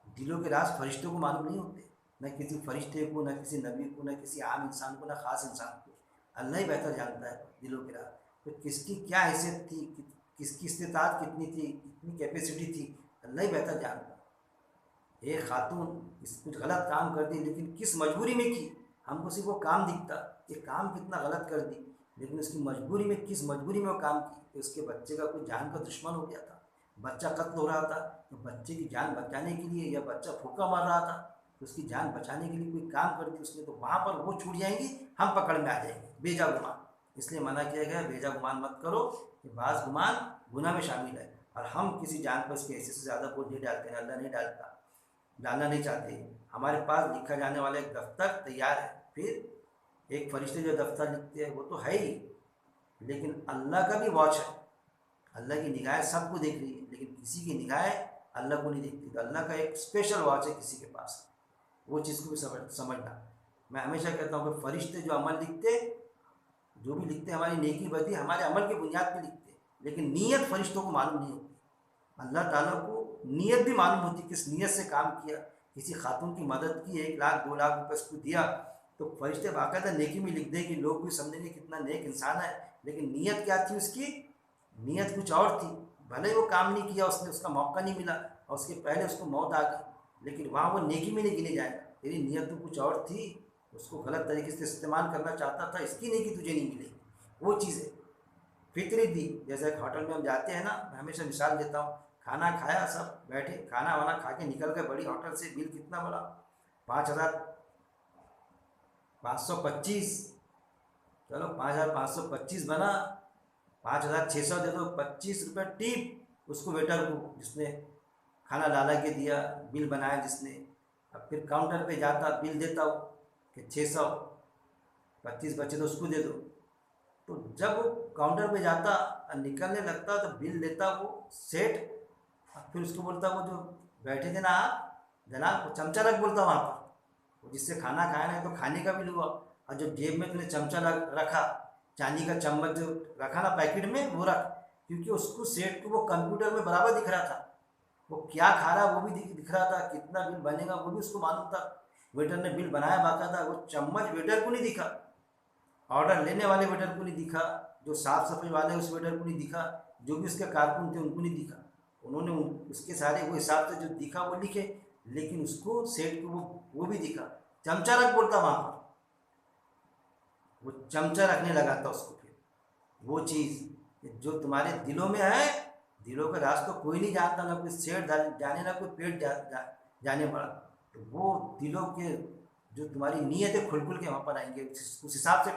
دلوں کے راز فرشتوں کو معلوم نہیں ہوتے، نہ کسی فرشتے کو، نہ کسی نبی کو، نہ کسی عام انسان کو، نہ خاص انسان کو، اللہ ہی بہتر جانتا ہے دلوں کے راز۔ تو کس کی کیا حیثیت تھی، کس کی استطاعت کتنی تھی، کتنی کیپیسٹی تھی، اللہ ہی بہتر جانتا۔ ایک خاتون کچھ غلط کام کر دی، لیکن کس مجبوری میں کی، ہم کو صرف وہ کام دکھتا کہ کام کتنا غلط کر دی، لیکن اس کی مجبوری میں، کس مجبوری میں وہ کام کی کہ اس کے بچے کا کوئی جان کا دشمن ہو گیا تھا، بچہ قتل ہو رہا تھا، تو بچے کی جان بچانے کے لیے، یا بچہ پھوکا مار رہا تھا تو اس کی جان بچانے کے لیے کوئی کام کر دی اس نے، تو وہاں پر وہ چھوٹ جائیں گی، ہم پکڑ میں آ جائیں گے بیجا گمان۔ اس لیے منع کیا گیا بیجا گمان مت کرو، کہ بعض گمان گناہ میں شامل ہے، اور ہم کسی جان پر اس کی حیثیت سے زیادہ بوجھ نہیں ڈالتے ہیں، اللہ نہیں ڈالنا نہیں چاہتے۔ ہمارے پاس لکھا جانے والا ایک دفتر تیار ہے۔ پھر ایک فرشتے جو دفتر لکھتے ہیں وہ تو ہے ہی، لیکن اللہ کا بھی واچ ہے، اللہ کی نگاہیں سب کو دیکھ رہی ہے، لیکن کسی کی نگاہیں اللہ کو نہیں دیکھتی، تو اللہ کا ایک اسپیشل واچ ہے کسی کے پاس، وہ چیز کو بھی سمجھنا۔ میں ہمیشہ کہتا ہوں کہ فرشتے جو عمل لکھتے، جو بھی لکھتے ہماری نیکی بدی ہمارے عمل کی بنیاد پہ لکھتے، لیکن نیت فرشتوں کو معلوم نہیں ہوتی۔ اللہ تعالیٰ کو نیت بھی معلوم ہوتی، کس نیت سے کام کیا، کسی خاتون کی مدد کی، 1 لاکھ 2 لاکھ روپے اس کو دیا، تو فرشتے باقاعدہ نیکی میں لکھ دیں کہ لوگ بھی سمجھیں گے کتنا نیک انسان ہے، لیکن نیت کیا تھی اس کی؟ نیت کچھ اور تھی، بھلے ہی وہ کام نہیں کیا، اس نے اس کا موقع نہیں ملا اور اس کے پہلے اس کو موت آ گئی، لیکن وہاں وہ نیکی میں نہیں گنے جائے گا، تیری نیت تو کچھ اور تھی، اس کو غلط طریقے سے استعمال کرنا چاہتا تھا، اس کی نیکی تجھے نہیں ملے گی۔ وہ چیزیں فطری دی، جیسے ایک ہوٹل میں ہم جاتے ہیں نا، میں ہمیشہ مثال دیتا ہوں، کھانا کھایا، سب بیٹھے، کھانا وانا کھا کے نکل گئے بڑی ہوٹل سے، بل کتنا بڑا، 5,525، چلو 5,525 بنا، 5,600 دے دو، 25 روپے ٹیپ اس کو ویٹر کو جس نے کھانا ڈالا کے دیا، بل بنایا جس نے، اب پھر کاؤنٹر پہ جاتا بل دیتا ہوں کہ 600، 25 بچے تو اس کو دے دو، تو جب وہ کاؤنٹر پہ جاتا نکلنے لگتا تو بل لیتا وہ سیٹ، پھر اس کو بولتا وہ جو بیٹھے تھے نا آپ جناب، وہ چمچہ رکھ بولتا وہاں پر، وہ جس سے کھانا کھایا نا تو کھانے کا بل ہوا، اور جو جیب میں تم نے چمچہ رکھا، چاندی کا چمچ جو رکھا نا پیکٹ میں وہ رکھ، کیونکہ اس کو سیٹ کو وہ کمپیوٹر میں برابر دکھ رہا تھا، وہ کیا کھا رہا وہ بھی دکھ رہا تھا، کتنا بل بنے گا وہ بھی اس کو معلوم تھا، ویٹر نے بل بنایا باقاعدہ، وہ چمچ ویٹر کو نہیں دکھا، آرڈر لینے والے ویٹر کو نہیں دکھا، جو صاف صفائی والے اس ویٹر کو نہیں دکھا، جو بھی اس کے کارکن تھے ان کو نہیں دکھا، انہوں نے اس کے سارے وہ حساب سے جو دکھا وہ لکھے، لیکن اس کو سیٹ کو وہ بھی دکھا، چمچہ رکھ بولتا وہاں پر، وہ چمچہ رکھنے لگا تھا اس کو، پھر وہ چیز جو تمہارے دلوں میں ہے، دلوں کا راز تو کوئی نہیں جانتا، نہ کوئی سیٹ جانے نہ کوئی پیٹ جانے پڑا، تو وہ دلوں کے جو تمہاری نیتیں کھل کھل کے وہاں پر آئیں گے، اس حساب سے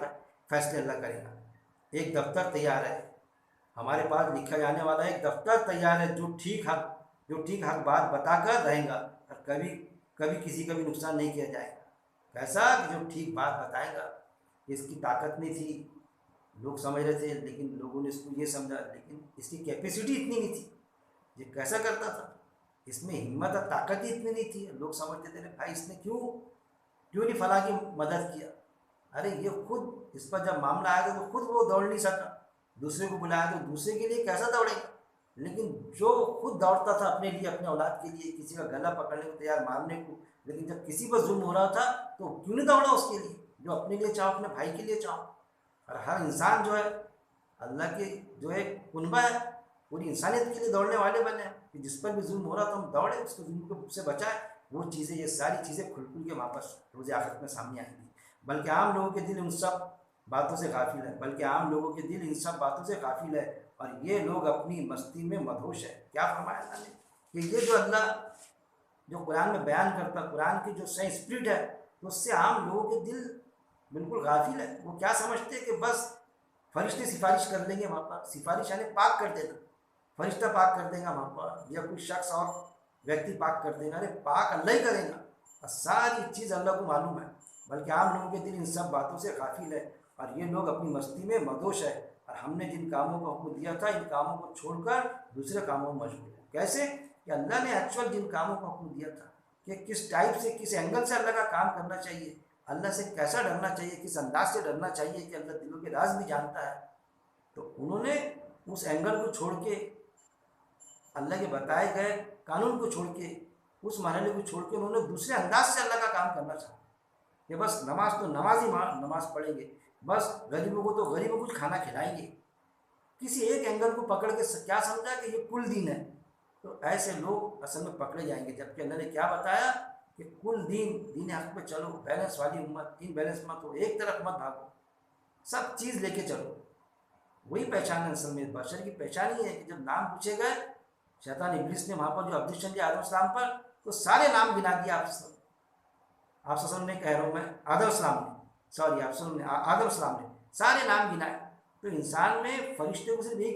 فیصلے اللہ کرے گا۔ ایک دفتر تیار ہے ہمارے پاس، لکھا جانے والا ایک دفتر تیار ہے، جو ٹھیک حق بات بتا کر رہیں گا، اور کبھی کسی کا بھی نقصان نہیں کیا جائے گا، کیسا کہ جو ٹھیک بات بتائے گا، اس کی طاقت نہیں تھی، لوگ سمجھ رہے تھے، لیکن لوگوں نے اس کو یہ سمجھا، لیکن اس کی کیپیسٹی اتنی نہیں تھی، یہ کیسا کرتا تھا، اس میں ہمت اور طاقت ہی اتنی نہیں تھی، لوگ سمجھتے تھے بھائی اس نے کیوں نہیں فلاں کی مدد کیا، ارے یہ خود اس پر جب معاملہ آیا تو خود وہ دوڑ نہیں سکا، دوسرے کو بلایا تو دوسرے کے لیے کیسا دوڑے گا، لیکن جو خود دوڑتا تھا اپنے لیے، اپنے اولاد کے لیے، کسی کا گلا پکڑنے کو تیار، مارنے کو، لیکن جب کسی پر ظلم ہو رہا تھا تو کیوں نہیں دوڑا اس کے لیے، جو اپنے لیے چاہو اپنے بھائی کے لیے چاہو، اور ہر انسان جو ہے اللہ کے جو ہے کنبہ ہے، پوری انسانیت کے لیے دوڑنے والے بنے ہیں، کہ جس پر بھی ظلم ہو رہا تو ہم دوڑیں، اس کو ظلم سے بچائیں، وہ چیزیں، یہ ساری چیزیں کھل کھل کے واپس روز آخرت میں سامنے آئیں گی، بلکہ عام لوگوں کے دل ان سب باتوں سے غافل ہے، اور یہ لوگ اپنی مستی میں مدہوش ہے۔ کیا فرمایا اللہ نے کہ یہ جو اللہ جو قرآن میں بیان کرتا، قرآن کی جو صحیح اسپرٹ ہے، تو اس سے عام لوگوں کے دل بالکل غافل ہے، وہ کیا سمجھتے ہیں کہ بس فرشتے سفارش کر دیں گے وہاں پر، سفارش یعنی پاک کر دینا، فرشتہ پاک کر دے گا وہاں پر، یا کوئی شخص اور ویکتی پاک کر دے گا، ارے پاک اللہ ہی کرے گا، اور ساری چیز اللہ کو معلوم ہے، بلکہ عام لوگوں کے دل ان سب باتوں سے غافل ہے، اور یہ لوگ اپنی مستی میں مدہوش ہے، اور ہم نے جن کاموں کو حکم دیا تھا ان کاموں کو چھوڑ کر دوسرے کاموں میں مشغول ہے۔ کیسے کہ اللہ نے ایکچوئل جن کاموں کو حکم دیا تھا کہ کس ٹائپ سے، کس اینگل سے اللہ کا کام کرنا چاہیے، اللہ سے کیسا ڈرنا چاہیے، کس انداز سے ڈرنا چاہیے کہ اللہ دلوں کے راز بھی جانتا ہے، تو انہوں نے اس اینگل کو چھوڑ کے، اللہ کے بتائے گئے قانون کو چھوڑ کے، اس مرحلے کو چھوڑ کے، انہوں نے دوسرے انداز سے اللہ کا کام کرنا چاہا کہ بس نماز تو نماز پڑھیں گے، بس غریبوں کو تو غریبوں کو کچھ کھانا کھلائیں گے، کسی ایک اینگل کو پکڑ کے کیا سمجھا کہ یہ کل دین ہے، تو ایسے لوگ اصل میں پکڑے جائیں گے، جبکہ اللہ نے کیا بتایا کہ کل دین حق پہ چلو، بیلنس والی امت، ان بیلنس مت ہو، ایک طرف مت بھاگو، سب چیز لے کے چلو، وہی پہچان ہے اصل میں، بشر کی پہچان ہی ہے کہ جب نام پوچھے گئے، شیطان ابلیس نے وہاں پر جو ابجیکشن دیا آدم السلام پر، تو سارے نام گنا دیا، آپ وسلم نے، کہہ رہا ہوں میں، آدم السلام نے، سوری آپ وسلم نے، آدم السلام نے سارے نام گنائے، تو انسان میں فرشتے کو صرف ایک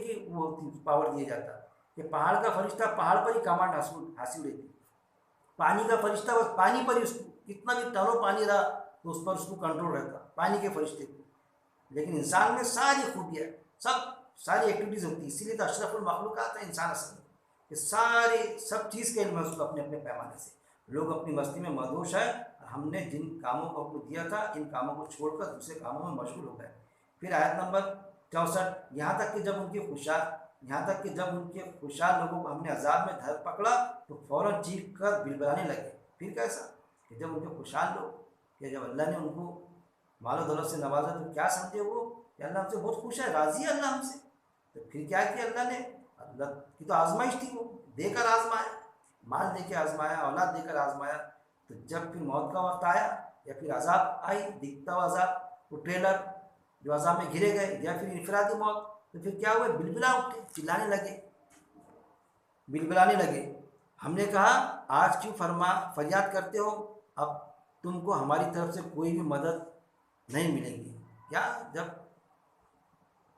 ہی وہ پاور دیا جاتا کہ پہاڑ کا فرشتہ پہاڑ پر ہی کمانڈ حاصل ہوتی، پانی کا فرشتہ بس پانی پر ہی، اس کو کتنا بھی ٹنوں پانی رہا تو اس پر اس کو کنٹرول رہتا، پانی کے فرشتے کو. لیکن انسان میں ساری خوبیاں، ساری ایکٹیویٹیز ہوتی ہیں. اسی لیے تو اشرف المخلوقات ہے انسان اصل میں، کہ ساری سب چیز کے علم ہے اس کو اپنے اپنے پیمانے سے. لوگ اپنی مستی میں مدہوش ہیں، ہم نے جن کاموں کو آپ کو دیا تھا ان کاموں کو چھوڑ کر دوسرے کاموں میں مشغول ہو گئے. پھر آیت نمبر 64، یہاں تک کہ جب ان کے خوشحال لوگوں کو ہم نے عذاب میں دھر پکڑا تو فوراً چیخ کر بلبلانے لگے. پھر کیسا کہ جب ان کے خوشحال لوگ، کہ جب اللہ نے ان کو مال و دولت سے نوازا تو کیا سمجھے وہ کہ اللہ ہم سے بہت خوش ہے، راضی ہے اللہ ہم سے. تو پھر کیا کیا اللہ نے؟ اللہ کی تو آزمائش تھی، وہ دے کر آزمایا، مال دے کے آزمایا، اولاد دے کر آزمایا. تو جب پھر موت کا وقت آیا یا پھر عذاب آئی، دکھتا ہوا عذاب، وہ ٹریلر جو عذاب میں گھرے گئے، یا پھر انفرادی موت، تو پھر کیا ہوئے؟ بلبلا اٹھے، چلانے لگے، بلبلانے لگے. ہم نے کہا آج کیوں فریاد کرتے ہو؟ اب تم کو ہماری طرف سے کوئی بھی مدد نہیں ملے گی. کیا جب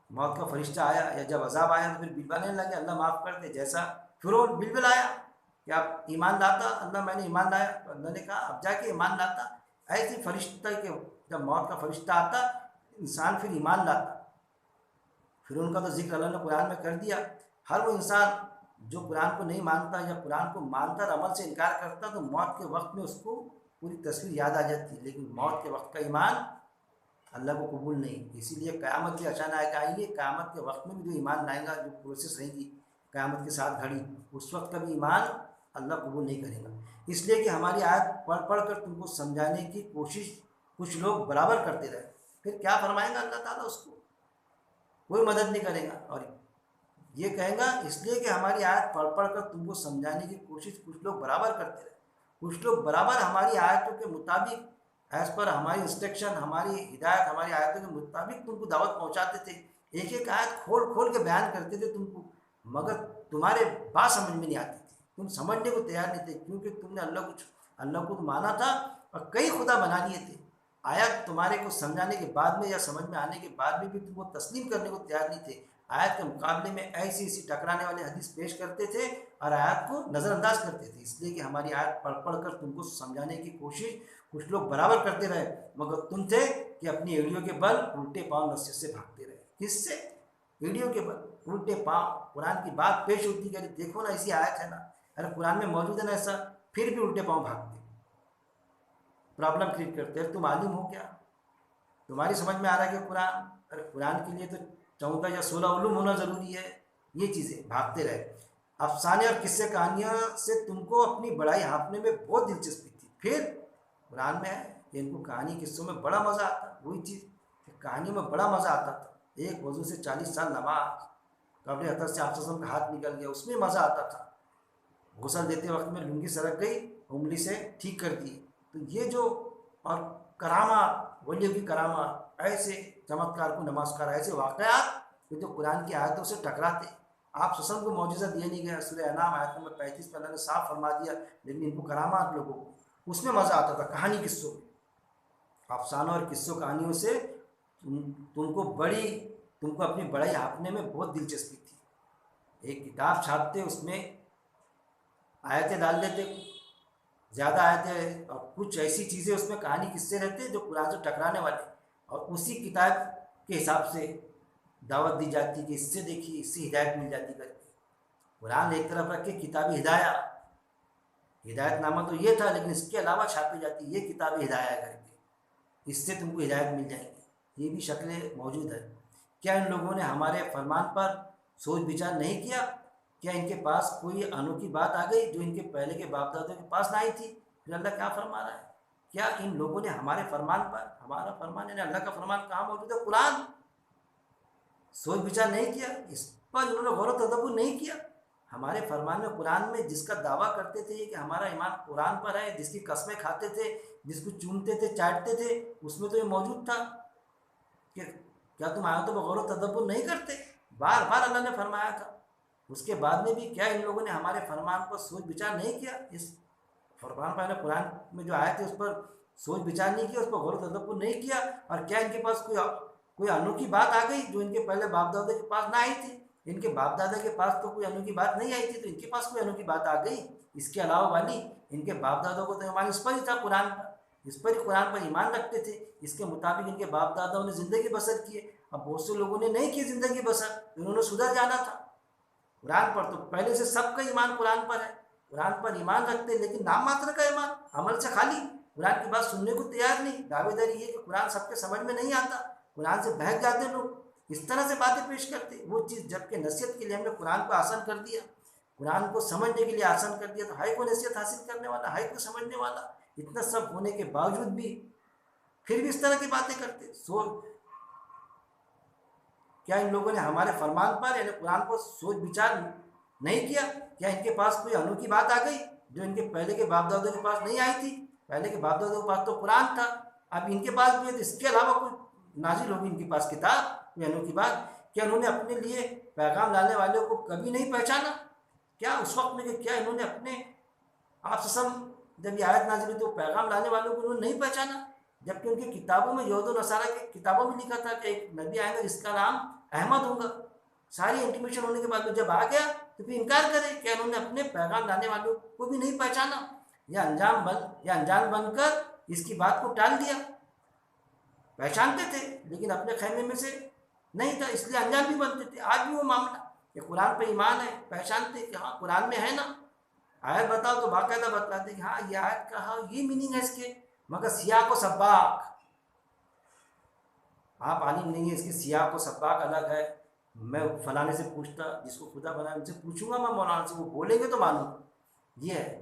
موت کا فرشتہ آیا یا جب عذاب آیا تو پھر بلبلانے لگے اللہ معاف کر دے، جیسا فرعون بلبلایا کہ آپ ایمان لاتا، اللہ میں نے ایمان لایا. تو اللہ نے کہا اب جا کے ایمان لاتا. ایسے فرشتہ کہ جب موت کا فرشتہ آتا انسان پھر ایمان لاتا. فرعون کا تو ذکر اللہ نے قرآن میں کر دیا. ہر وہ انسان جو قرآن کو نہیں مانتا یا قرآن کو مانتا اور عمل سے انکار کرتا تو موت کے وقت میں اس کو پوری تصویر یاد آ جاتی. لیکن موت کے وقت کا ایمان اللہ کو قبول نہیں. اسی لیے قیامت بھی اچانک آئیں گے، قیامت کے وقت میں بھی جو ایمان لائے گا، جو پروسیس رہے گی قیامت کے ساتھ گھڑی، اس وقت کا بھی ایمان اللہ قبول نہیں کرے گا. اس لیے کہ ہماری آیت پڑھ پڑھ کر تم کو سمجھانے کی کوشش کچھ لوگ برابر کرتے رہے. پھر کیا فرمائے گا اللہ تعالیٰ؟ اس کو کوئی مدد نہیں کرے گا. اور یہ کہے گا اس لیے کہ ہماری آیت پڑھ پڑھ کر تم کو سمجھانے کی کوشش کچھ لوگ برابر کرتے رہے. کچھ لوگ برابر ہماری آیتوں کے مطابق، ایز پر ہماری انسٹرکشن، ہماری ہدایت، ہماری آیتوں کے مطابق تم کو دعوت پہنچاتے تھے. ایک ایک آیت کھول کھول کے بیان کرتے تھے تم کو، مگر تمہارے بات سمجھ میں نہیں آتی تھی، تم سمجھنے کو تیار نہیں تھے، کیونکہ تم نے اللہ کو مانا تھا اور کئی خدا بنا لیے تھے. آیت تمہارے کو سمجھانے کے بعد میں یا سمجھ میں آنے کے بعد میں بھی تم کو تسلیم کرنے کو تیار نہیں تھے. آیت کے مقابلے میں ایسی ٹکرانے والے حدیث پیش کرتے تھے اور آیات کو نظر انداز کرتے تھے. اس لیے کہ ہماری آیت پڑھ پڑھ کر تم کو سمجھانے کی کوشش کچھ لوگ برابر کرتے رہے، مگر تم تھے کہ اپنی ایڑیوں کے بل الٹے پاؤں نصیحت سے بھاگتے رہے. کس سے؟ ایڑیوں کے بل، الٹے پاؤں. قرآن کی بات پیش ہوتی کہ دیکھو نا ایسی آیت ہے نا، ارے قرآن میں موجود ہے نا ایسا، پھر بھی الٹے پاؤں بھاگتے، پرابلم کریٹ کرتے. ارے تم عالم ہو کیا؟ تمہاری سمجھ میں آ رہا ہے کہ قرآن، ارے قرآن کے لیے تو 14 یا 16 علوم ہونا ضروری ہے. یہ چیزیں بھاگتے رہے. افسانے اور قصے کہانیاں سے تم کو اپنی بڑائی ہانپنے میں بہت دلچسپی تھی. پھر قرآن میں ہے کہ ان کو کہانی قصوں میں بڑا مزہ آتا. وہی چیز کہ کہانیوں میں بڑا مزہ آتا تھا. ایک وضو سے 40 سال نماز، قبر حضرت سے آپ کا ہاتھ نکل گیا، اس میں مزہ آتا تھا. غسل دیتے وقت میں لنگی سرک گئی، انگلی سے ٹھیک کر دی. تو یہ جو اور کرامات، ولیوں کی کرامات، ایسے چمتکار کو نمازکار، ایسے واقعات کہ جو قرآن کی آیتوں سے ٹکراتے. آپ سسم کو معجزہ دیا نہیں گیا. سورہ انعام آیت نمبر 35 میں اللہ نے صاف فرما دیا، لیکن ان کو کرامات لوگوں کو اس میں مزہ آتا تھا. کہانی قصوں میں، افسانوں اور قصوں کہانیوں سے تم کو اپنی بڑائی ہانپنے میں بہت دلچسپی تھی. ایک کتاب چھاپتے، اس میں آیتیں ڈال دیتے، زیادہ آیتیں، اور کچھ ایسی چیزیں اس میں کہانی قصے رہتے جو قرآن سے ٹکرانے والے، اور اسی کتاب کے حساب سے دعوت دی جاتی کہ اس سے دیکھیے، اس سے ہدایت مل جاتی کر کے. قرآن ایک طرف رکھ کے کتاب ہدایت نامہ تو یہ تھا، لیکن اس کے علاوہ چھاپی جاتی یہ کتاب ہدایت کر کے، اس سے تم کو ہدایت مل جائے گی. یہ بھی شکلیں موجود ہے. کیا ان لوگوں نے ہمارے فرمان پر سوچ بچار نہیں کیا؟ کیا ان کے پاس کوئی انوکھی بات آ گئی جو ان کے پہلے کے باپ دادوں کے پاس نہ آئی تھی؟ پھر اللہ کیا فرما رہا ہے؟ کیا ان لوگوں نے ہمارے فرمان پر، ہمارا فرمان یعنی اللہ کا فرمان کہاں موجود ہے؟ قرآن. سوچ بچار نہیں کیا، اس پر انہوں نے غور و تدبر نہیں کیا. ہمارے فرمان میں، قرآن میں جس کا دعویٰ کرتے تھے یہ کہ ہمارا ایمان قرآن پر ہے، جس کی قسمیں کھاتے تھے، جس کو چومتے تھے، چاٹتے تھے، اس میں تو یہ موجود تھا کہ کیا تم آیتوں پر غور و تدبر نہیں کرتے؟ بار بار اللہ نے فرمایا تھا. اس کے بعد میں بھی کیا ان لوگوں نے ہمارے فرمان پر سوچ بچار نہیں کیا؟ اس فرمان پر، قرآن میں جو آئے تھے اس پر سوچ بچار نہیں کیا، اس پر غور و تدبر نہیں کیا. اور کیا ان کے پاس کوئی انوکھی بات آ گئی جو ان کے پہلے باپ دادا کے پاس نہ آئی تھی؟ ان کے باپ دادا کے پاس تو کوئی انوکھی بات نہیں آئی تھی، تو ان کے پاس کوئی انوکھی بات آ گئی اس کے علاوہ والی. ان کے باپ دادا کو تو ایمان اس پر ہی تھا، قرآن پر. اس پر ہی قرآن پر ایمان رکھتے تھے، اس کے مطابق ان کے باپ داداؤں نے زندگی بسر کی ہے۔ اب بہت سے لوگوں نے نہیں کی زندگی بسر، انہوں نے سدھر جانا تھا۔ قرآن پر تو پہلے سے سب کا ایمان قرآن پر ہے، قرآن پر ایمان رکھتے ہیں، لیکن نام ماتر کا ایمان، عمل سے خالی، قرآن کی بات سننے کو تیار نہیں۔ دعوے داری یہ کہ قرآن سب کے سمجھ میں نہیں آتا، قرآن سے بہک جاتے لوگ، اس طرح سے باتیں پیش کرتے وہ چیز، جبکہ نصیحت کے لیے ہم نے قرآن کو آسان کر دیا، قرآن کو سمجھنے کے لیے آسان کر دیا، تو ہائی کو نصیحت حاصل کرنے والا، ہائی کو سمجھنے والا، اتنا سب ہونے کے باوجود بھی پھر بھی اس طرح کی باتیں کرتے۔ کیا ان لوگوں نے ہمارے فرمان پر یعنی قرآن کو سوچ بچار نہیں کیا؟ کیا ان کے پاس کوئی انوکھی بات آ گئی جو ان کے پہلے کے باپ دادوں کے پاس نہیں آئی تھی؟ پہلے کے باپ دادوں کے پاس تو قرآن تھا، اب ان کے پاس بھی ہے، تو اس کے علاوہ کوئی نازل ہوگی ان کے پاس کتاب، کوئی انوکھی بات؟ کیا انہوں نے اپنے لیے پیغام لانے والوں کو کبھی نہیں پہچانا؟ کیا اس وقت میں کہ کیا انہوں نے اپنے آپ سے جب یہ آیت نازل ہوئی تو پیغام لانے والوں کو انہوں نے نہیں پہچانا؟ جبکہ ان کی کتابوں میں، یہود و نصارہ کی کتابوں میں لکھا تھا کہ ایک نبی آئے گا جس کا نام احمد ہوگا۔ ساری انٹیمیشن ہونے کے بعد جب آ گیا تو پھر انکار کرے کہ انہوں نے اپنے پیغام لانے والوں کو بھی نہیں پہچانا، یا انجان بن کر اس کی بات کو ٹال دیا۔ پہچانتے تھے لیکن اپنے خیمے میں سے نہیں تھا، اس لیے انجان بھی بنتے تھے۔ آج بھی وہ معاملہ کہ قرآن پہ ایمان ہے، پہچانتے کہ ہاں قرآن میں ہے نا، آیت بتاؤ تو باقاعدہ بتلاتے کہ ہاں یہ آیت کا ہاں یہ میننگ ہے اس کے، مگر سیاق و سباق آپ عالم نہیں ہے، اس کی سیاق و سباق الگ ہے۔ میں فلانے سے پوچھتا، جس کو خدا بنایا ان سے پوچھوں گا میں مولانا سے، وہ بولیں گے تو مانوں گا۔ یہ ہے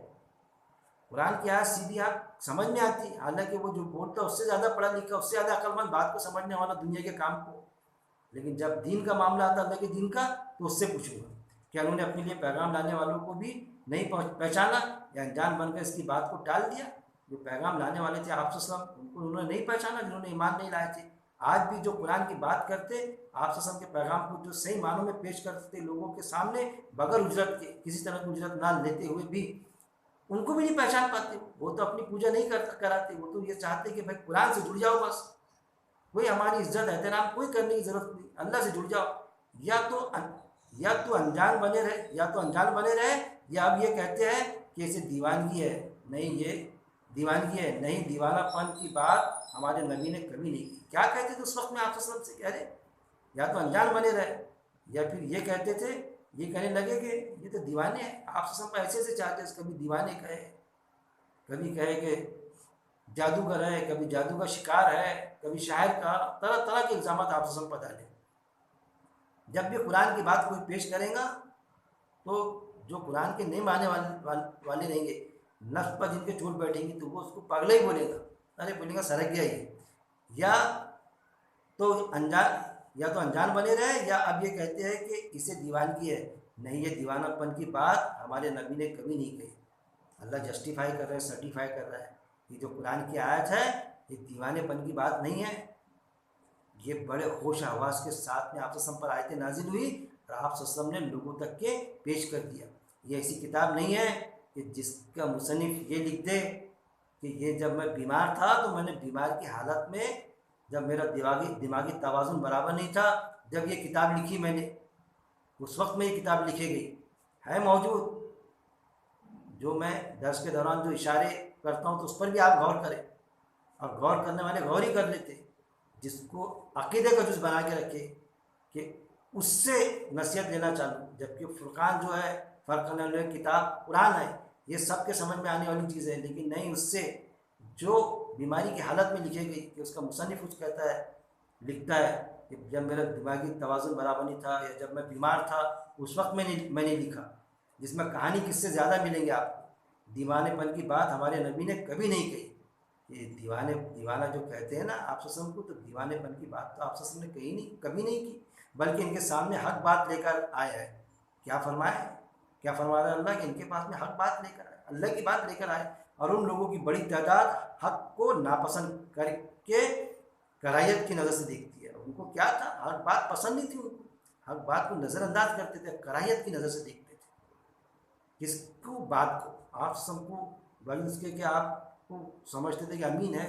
قرآن کی آیت سیدھی آپ سمجھ میں آتی، حالانکہ وہ جو بولتا ہے اس سے زیادہ پڑھا لکھا، اس سے زیادہ عقل مند بات کو سمجھنے والا دنیا کے کام کو، لیکن جب دین کا معاملہ آتا اللہ کے دین کا تو اس سے پوچھوں گا کہ انہوں نے اپنے لیے پیغام لانے والوں کو بھی نہیں پہچانا، یا انجان بن کر اس کی بات کو ٹال دیا۔ جو پیغام لانے والے تھے آپ صلی اللہ علیہ وسلم، ان کو انہوں نے نہیں پہچانا، جنہوں نے ایمان نہیں لائے تھے۔ آج بھی جو قرآن کی بات کرتے، آپ صلی اللہ علیہ وسلم کے پیغام کو جو صحیح معنوں میں پیش کرتے لوگوں کے سامنے بغیر اجرت کے، کسی طرح کی اجرت نہ لیتے ہوئے بھی، ان کو بھی نہیں پہچان پاتے۔ وہ تو اپنی پوجا نہیں کراتے، وہ تو یہ چاہتے کہ بھائی قرآن سے جڑ جاؤ، بس کوئی ہماری عزت احترام کوئی کرنے کی ضرورت نہیں، اللہ سے جڑ جاؤ۔ یا تو انجان بنے رہے، یا اب یہ کہتے ہیں کہ اسے دیوانگی ہے۔ نہیں، یہ دیوانگی ہے نہیں، دیوانہ پن کی بات ہمارے نبی نے کبھی نہیں کی۔ کیا کہتے تھے اس وقت میں آپ صلی اللہ علیہ وسلم سے؟ کہہ رہے یا تو انجان بنے رہے، یا پھر یہ کہتے تھے، یہ کہنے لگے کہ یہ تو دیوانے ہیں۔ آپ صلی اللہ علیہ وسلم ایسے چاہتے ہیں، کبھی دیوانے کہے، کبھی کہے کہ جادوگر ہے، کبھی جادو کا شکار ہے، کبھی شاعر کا، طرح طرح کے الزامات آپ صلی اللہ علیہ وسلم پر ڈالے۔ جب بھی قرآن کی بات کوئی پیش کرے گا تو جو قرآن کے نہیں ماننے والے رہیں گے، نفس پر جن کے چوٹ بیٹھیں گی، تو وہ اس کو پاگلا ہی بولے گا، ارے بولے گا سرک گیا یہ، یا تو انجان بنے رہے، یا اب یہ کہتے ہیں کہ اسے دیوانگی ہے۔ نہیں، یہ دیوانہ پن کی بات ہمارے نبی نے کبھی نہیں کہی۔ اللہ جسٹیفائی کر رہا ہے، سرٹیفائی کر رہا ہے، یہ جو قرآن کی آیت ہے یہ دیوانے پن کی بات نہیں ہے۔ یہ بڑے ہوش حواس کے ساتھ میں آپ صلی اللہ علیہ وسلم پر آیتیں نازل ہوئی، اور آپ صلی اللہ علیہ وسلم نے لوگوں تک کے پیش کر دیا۔ یہ ایسی کتاب نہیں ہے کہ جس کا مصنف یہ لکھ دے کہ یہ جب میں بیمار تھا تو میں نے بیمار کی حالت میں، جب میرا دماغی توازن برابر نہیں تھا، جب یہ کتاب لکھی میں نے، اس وقت میں یہ کتاب لکھی گئی ہے موجود۔ جو میں درس کے دوران جو اشارے کرتا ہوں تو اس پر بھی آپ غور کریں، اور غور کرنے والے غور ہی کر لیتے، جس کو عقیدے کا جز بنا کے رکھے کہ اس سے نصیحت لینا چاہوں۔ جبکہ فرقان جو ہے، فرق کرنے والی کتاب قرآن ہے، یہ سب کے سمجھ میں آنے والی چیز ہے، لیکن نہیں اس سے جو بیماری کی حالت میں لکھے گئی، کہ اس کا مصنف کچھ کہتا ہے، لکھتا ہے کہ جب میرا دماغی توازن برابر نہیں تھا، یا جب میں بیمار تھا، اس وقت میں نے لکھا، جس میں کہانی کس سے زیادہ ملیں گے آپ کو۔ دیوانے پن کی بات ہمارے نبی نے کبھی نہیں کہی۔ یہ دیوانہ جو کہتے ہیں نا آپ صلی اللہ علیہ وسلم کو، تو دیوانے پن کی بات تو آپ صلی اللہ علیہ وسلم نے کہی نہیں، کبھی نہیں کی، بلکہ ان کے سامنے حق بات لے کر آیا ہے۔ کیا فرما رہا ہے اللہ کہ ان کے پاس میں حق بات لے کر آئے، اللہ کی بات لے کر آئے، اور ان لوگوں کی بڑی تعداد حق کو ناپسند کر کے کراہیت کی نظر سے دیکھتی ہے۔ ان کو کیا تھا، حق بات پسند نہیں تھی، ان کو حق بات کو نظر انداز کرتے تھے، کراہیت کی نظر سے دیکھتے تھے۔ کس کو؟ بات کو آپ سب کو، بل اس کے کہ آپ کو سمجھتے تھے کہ امین ہے،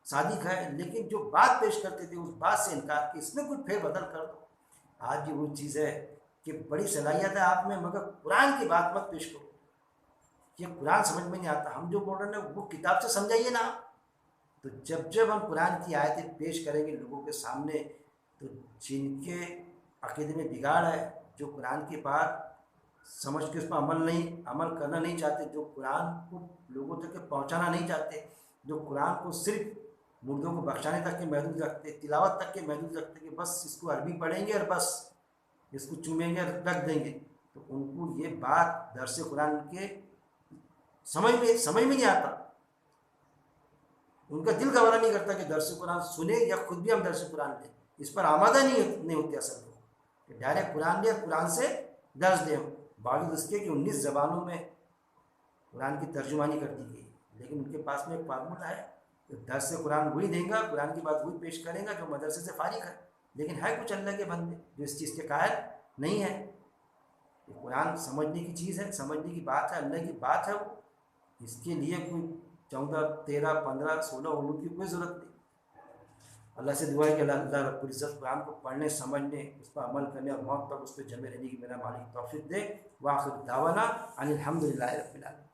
صادق ہے، لیکن جو بات پیش کرتے تھے اس بات سے انکار کہ اس میں کچھ پھیر بدل کر دو۔ آج بھی وہ چیز ہے کہ بڑی صلاحیت ہے آپ میں، مگر قرآن کی بات مت پیش کرو، یہ قرآن سمجھ میں نہیں آتا۔ ہم جو بول رہے ہیں وہ کتاب سے سمجھائیے نا، تو جب جب ہم قرآن کی آیتیں پیش کریں گے لوگوں کے سامنے، تو جن کے عقیدے میں بگاڑ ہے، جو قرآن کی بات سمجھ کے اس پر عمل کرنا نہیں چاہتے، جو قرآن کو لوگوں تک پہنچانا نہیں چاہتے، جو قرآن کو صرف مردوں کو بخشانے تک کے محدود رکھتے، تلاوت تک کے محدود رکھتے کہ بس اس کو عربی پڑھیں گے اور بس اس کو چومیں گے اور رکھ دیں گے، تو ان کو یہ بات درس قرآن کے سمجھ میں نہیں آتا، ان کا دل گوارا نہیں کرتا کہ درس قرآن سنیں یا خود بھی ہم درس قرآن لیں، اس پر آمادہ نہیں ہوتے اصل لوگ کہ ڈائریکٹ قرآن لیں اور قرآن سے درس دیں، باوجود اس کے کہ 19 زبانوں میں قرآن کی ترجمانی کر دی گئی، لیکن ان کے پاس میں ایک فارمولہ ہے کہ درس قرآن وہی دیں گا، قرآن کی بات وہی پیش کرے گا جو مدرسے سے فارغ ہے، لیکن ہے کچھ اللہ کے بندے جو اس چیز کے قائل نہیں ہے کہ قرآن سمجھنے کی چیز ہے، سمجھنے کی بات ہے، اللہ کی بات ہے، وہ اس کے لیے کوئی 14 13 15 16 علوم کی کوئی ضرورت نہیں۔ اللہ سے دعا ہے کہ اللہ رب العزت قرآن کو پڑھنے، سمجھنے، اس پر عمل کرنے اور موت تک اس پہ جمع رہنے کی میرا مالک توفیق دے۔ وآخر دعوانا ان الحمد للہ رب العالمین۔